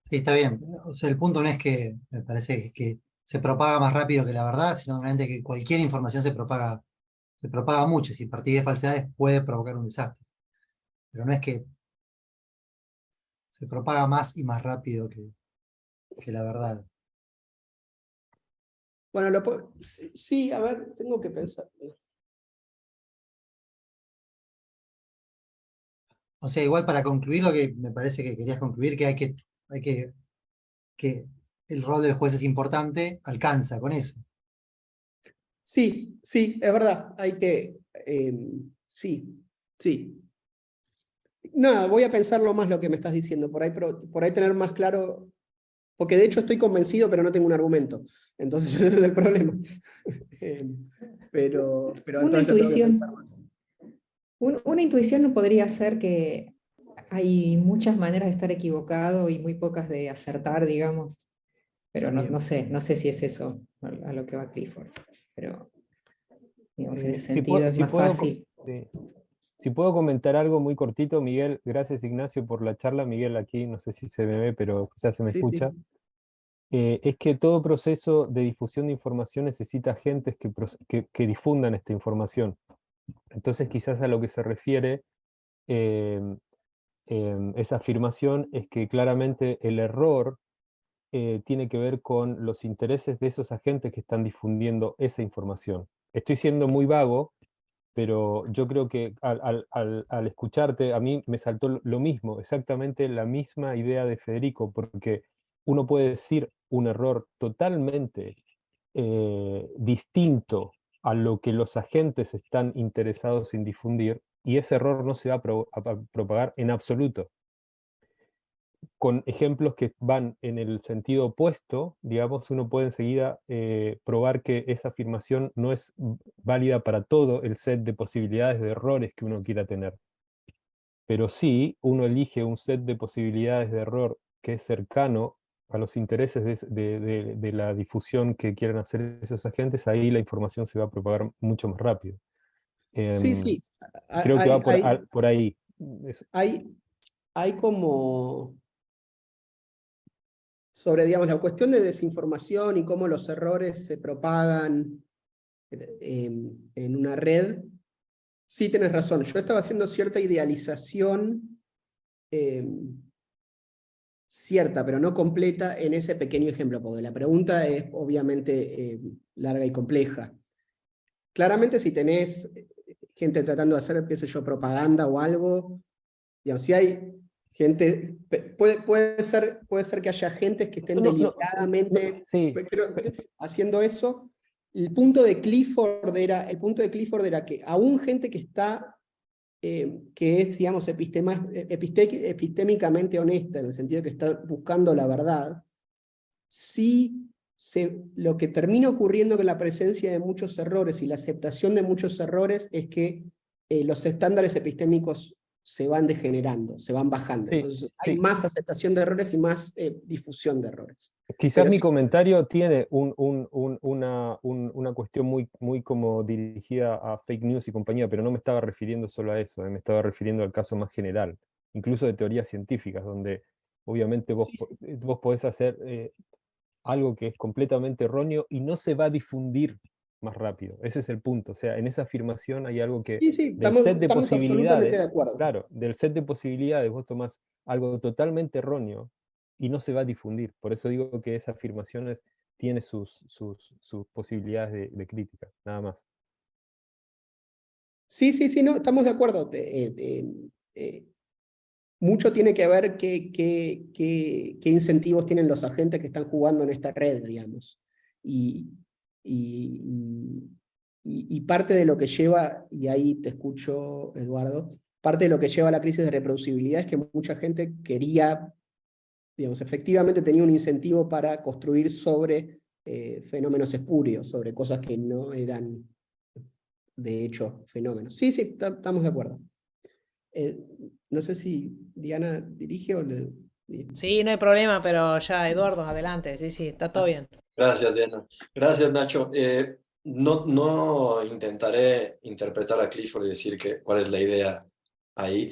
Sí, está bien. O sea, el punto no es que, me parece que se propaga más rápido que la verdad, sino realmente que cualquier información se propaga mucho, y si partir de falsedades puede provocar un desastre. Pero no es que se propaga más y más rápido que la verdad. Bueno, sí, a ver, tengo que pensar. O sea, igual para concluir lo que me parece que querías concluir, que que el rol del juez es importante, alcanza con eso. Sí, es verdad, sí. Nada, voy a pensarlo más lo que me estás diciendo, por ahí tener más claro, porque de hecho estoy convencido, pero no tengo un argumento, entonces ese es el problema. Pero Una entonces lo tengo que pensar intuición, más. una intuición no podría ser que hay muchas maneras de estar equivocado y muy pocas de acertar, digamos. Pero no, Bien. no sé si es eso a lo que va Clifford. Pero, digamos, en ese Si sentido es si más fácil. sí. Si puedo comentar algo muy cortito, Miguel, gracias Ignacio por la charla. Miguel aquí, no sé si se me ve, pero quizás se me Sí, escucha. sí. Es que todo proceso de difusión de información necesita agentes que difundan esta información. Entonces, quizás a lo que se refiere esa afirmación es que claramente el error tiene que ver con los intereses de esos agentes que están difundiendo esa información. Estoy siendo muy vago, pero yo creo que al escucharte, a mí me saltó lo mismo, exactamente la misma idea de Federico, porque uno puede decir un error totalmente distinto a lo que los agentes están interesados en difundir, y ese error no se va a propagar en absoluto. Con ejemplos que van en el sentido opuesto, digamos, uno puede enseguida probar que esa afirmación no es válida para todo el set de posibilidades de errores que uno quiera tener. Pero sí, uno elige un set de posibilidades de error que es cercano a los intereses de la difusión que quieran hacer esos agentes, ahí la información se va a propagar mucho más rápido. Sí, sí. Creo que va por ahí. Hay como sobre, digamos, la cuestión de desinformación y cómo los errores se propagan en una red. Sí, tenés razón. Yo estaba haciendo cierta idealización, cierta, pero no completa, en ese pequeño ejemplo, porque la pregunta es obviamente larga y compleja. Claramente, si tenés gente tratando de hacer, qué sé yo, propaganda o algo, digamos, si hay gente, puede ser que haya gentes que estén deliberadamente sí. haciendo eso. El punto de Clifford era que aún gente que está, que es, digamos, epistémicamente honesta, en el sentido de que está buscando la verdad, sí lo que termina ocurriendo con la presencia de muchos errores y la aceptación de muchos errores es que los estándares epistémicos se van degenerando, se van bajando. Sí, entonces hay más aceptación de errores y más difusión de errores. Quizás Pero mi sí, comentario tiene una cuestión muy como dirigida a fake news y compañía, pero no me estaba refiriendo solo a eso, me estaba refiriendo al caso más general, incluso de teorías científicas, donde obviamente vos podés hacer algo que es completamente erróneo y no se va a difundir más rápido. Ese es el punto. O sea, en esa afirmación hay algo que sí, del set de estamos absolutamente de posibilidades, acuerdo. claro, del set de posibilidades vos tomás algo totalmente erróneo y no se va a difundir. Por eso digo que esa afirmación tiene sus posibilidades de crítica, nada más. Sí, no, estamos de acuerdo. Mucho tiene que ver qué incentivos tienen los agentes que están jugando en esta red, digamos. Y parte de lo que lleva, y ahí te escucho, Eduardo, parte de lo que lleva a la crisis de reproducibilidad es que mucha gente quería, digamos, efectivamente tenía un incentivo para construir sobre fenómenos espurios, sobre cosas que no eran, de hecho, fenómenos. Sí, estamos de acuerdo. No sé si Diana dirige o le... Sí, no hay problema, pero ya, Eduardo, adelante. Sí, está todo bien. Gracias, Diana. Gracias, Nacho. No intentaré interpretar a Clifford y decir cuál es la idea ahí,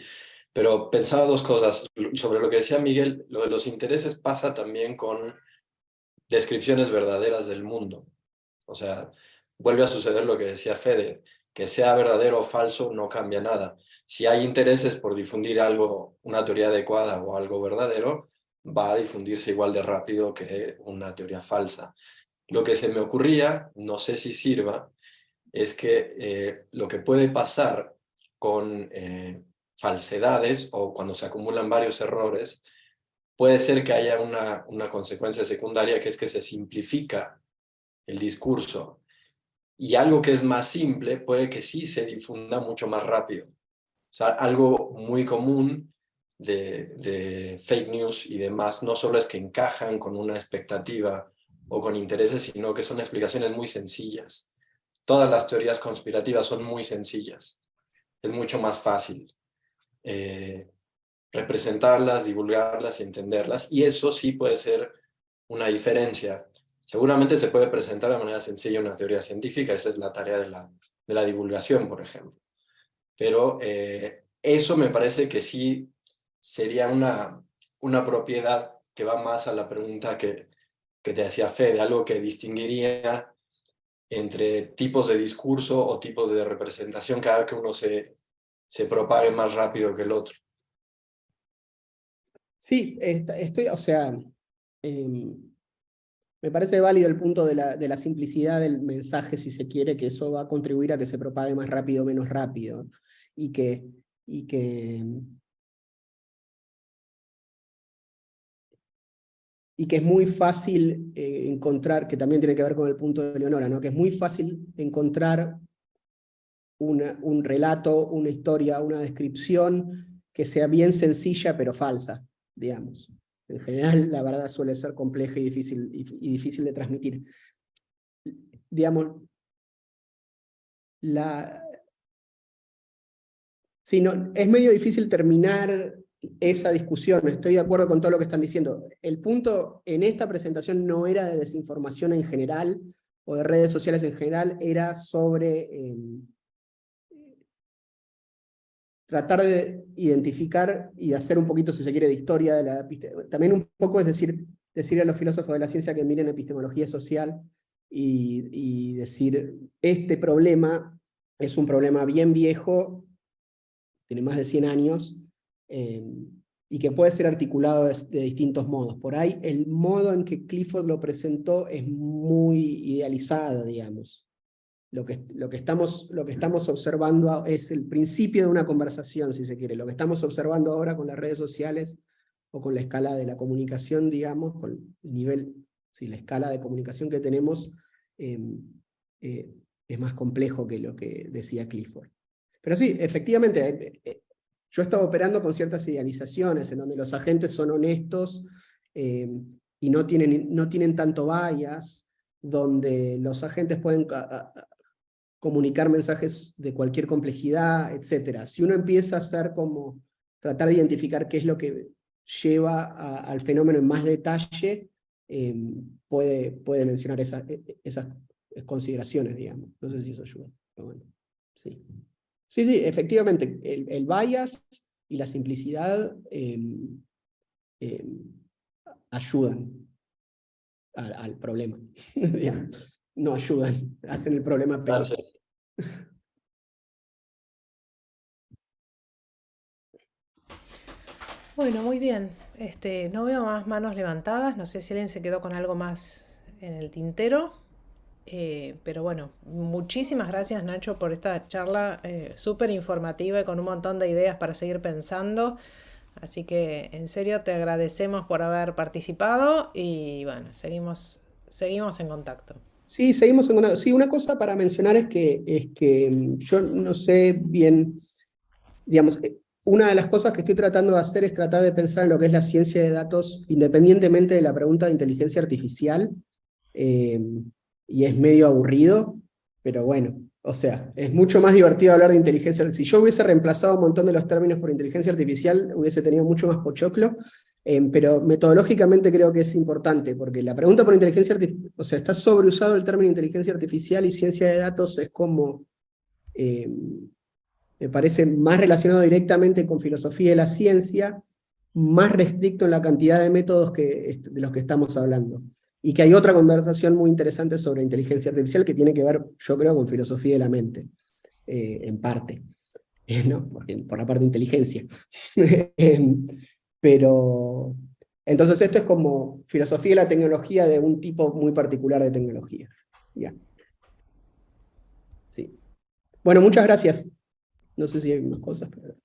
pero pensaba dos cosas. Sobre lo que decía Miguel, lo de los intereses pasa también con descripciones verdaderas del mundo. O sea, vuelve a suceder lo que decía Fede, que sea verdadero o falso no cambia nada. Si hay intereses por difundir algo, una teoría adecuada o algo verdadero, va a difundirse igual de rápido que una teoría falsa. Lo que se me ocurría, no sé si sirva, es que lo que puede pasar con falsedades o cuando se acumulan varios errores, puede ser que haya una consecuencia secundaria, que es que se simplifica el discurso. Y algo que es más simple puede que sí se difunda mucho más rápido. O sea, algo muy común de fake news y demás no solo es que encajan con una expectativa o con intereses, sino que son explicaciones muy sencillas. Todas las teorías conspirativas son muy sencillas. Es mucho más fácil representarlas, divulgarlas y entenderlas, y eso sí puede ser una diferencia. Seguramente se puede presentar de manera sencilla una teoría científica, esa es la tarea de la divulgación, por ejemplo. Pero eso me parece que sí sería una propiedad que va más a la pregunta que te hacía Fede, algo que distinguiría entre tipos de discurso o tipos de representación cada vez que uno se propague más rápido que el otro. Sí, estoy, o sea, Me parece válido el punto de la simplicidad del mensaje, si se quiere, que eso va a contribuir a que se propague más rápido o menos rápido. Y que es muy fácil encontrar, que también tiene que ver con el punto de Leonora, ¿no? Que es muy fácil encontrar un relato, una historia, una descripción que sea bien sencilla pero falsa, digamos. En general, la verdad suele ser compleja y difícil de transmitir. Digamos, sí, no, es medio difícil terminar esa discusión, estoy de acuerdo con todo lo que están diciendo. El punto en esta presentación no era de desinformación en general, o de redes sociales en general, era sobre tratar de identificar y hacer un poquito, si se quiere, de historia de la epistemología. También un poco es decir a los filósofos de la ciencia que miren epistemología social y decir, este problema es un problema bien viejo, tiene más de 100 años, y que puede ser articulado de distintos modos. Por ahí el modo en que Clifford lo presentó es muy idealizado, digamos. Lo que estamos observando es el principio de una conversación, si se quiere. Lo que estamos observando ahora con las redes sociales o con la escala de la comunicación, digamos, con el nivel, sí, la escala de comunicación que tenemos, es más complejo que lo que decía Clifford. Pero sí, efectivamente, yo estaba operando con ciertas idealizaciones en donde los agentes son honestos y no tienen tanto bias, donde los agentes pueden comunicar mensajes de cualquier complejidad, etc. Si uno empieza a hacer como tratar de identificar qué es lo que lleva al fenómeno en más detalle, puede mencionar esas consideraciones, digamos. No sé si eso ayuda. Pero bueno, sí. Sí, efectivamente, el bias y la simplicidad ayudan al problema. No ayudan, hacen el problema peor. Gracias. Bueno, muy bien. No veo más manos levantadas. No sé si alguien se quedó con algo más en el tintero. Pero bueno, muchísimas gracias, Nacho, por esta charla súper informativa y con un montón de ideas para seguir pensando. Así que en serio te agradecemos por haber participado y bueno, seguimos en contacto. Sí, seguimos en contacto. Sí, una cosa para mencionar es que yo no sé bien, digamos, una de las cosas que estoy tratando de hacer es tratar de pensar en lo que es la ciencia de datos independientemente de la pregunta de inteligencia artificial, y es medio aburrido, pero bueno, o sea, es mucho más divertido hablar de inteligencia artificial. Si yo hubiese reemplazado un montón de los términos por inteligencia artificial, hubiese tenido mucho más pochoclo, pero metodológicamente creo que es importante, porque la pregunta por inteligencia artificial, o sea, está sobreusado el término inteligencia artificial y ciencia de datos es como, me parece más relacionado directamente con filosofía de la ciencia, más restricto en la cantidad de métodos de los que estamos hablando. Y que hay otra conversación muy interesante sobre inteligencia artificial que tiene que ver, yo creo, con filosofía de la mente, en parte, ¿no? Por la parte de inteligencia. Pero, entonces esto es como filosofía de la tecnología de un tipo muy particular de tecnología. Ya. Sí. Bueno, muchas gracias. No sé si hay más cosas, pero...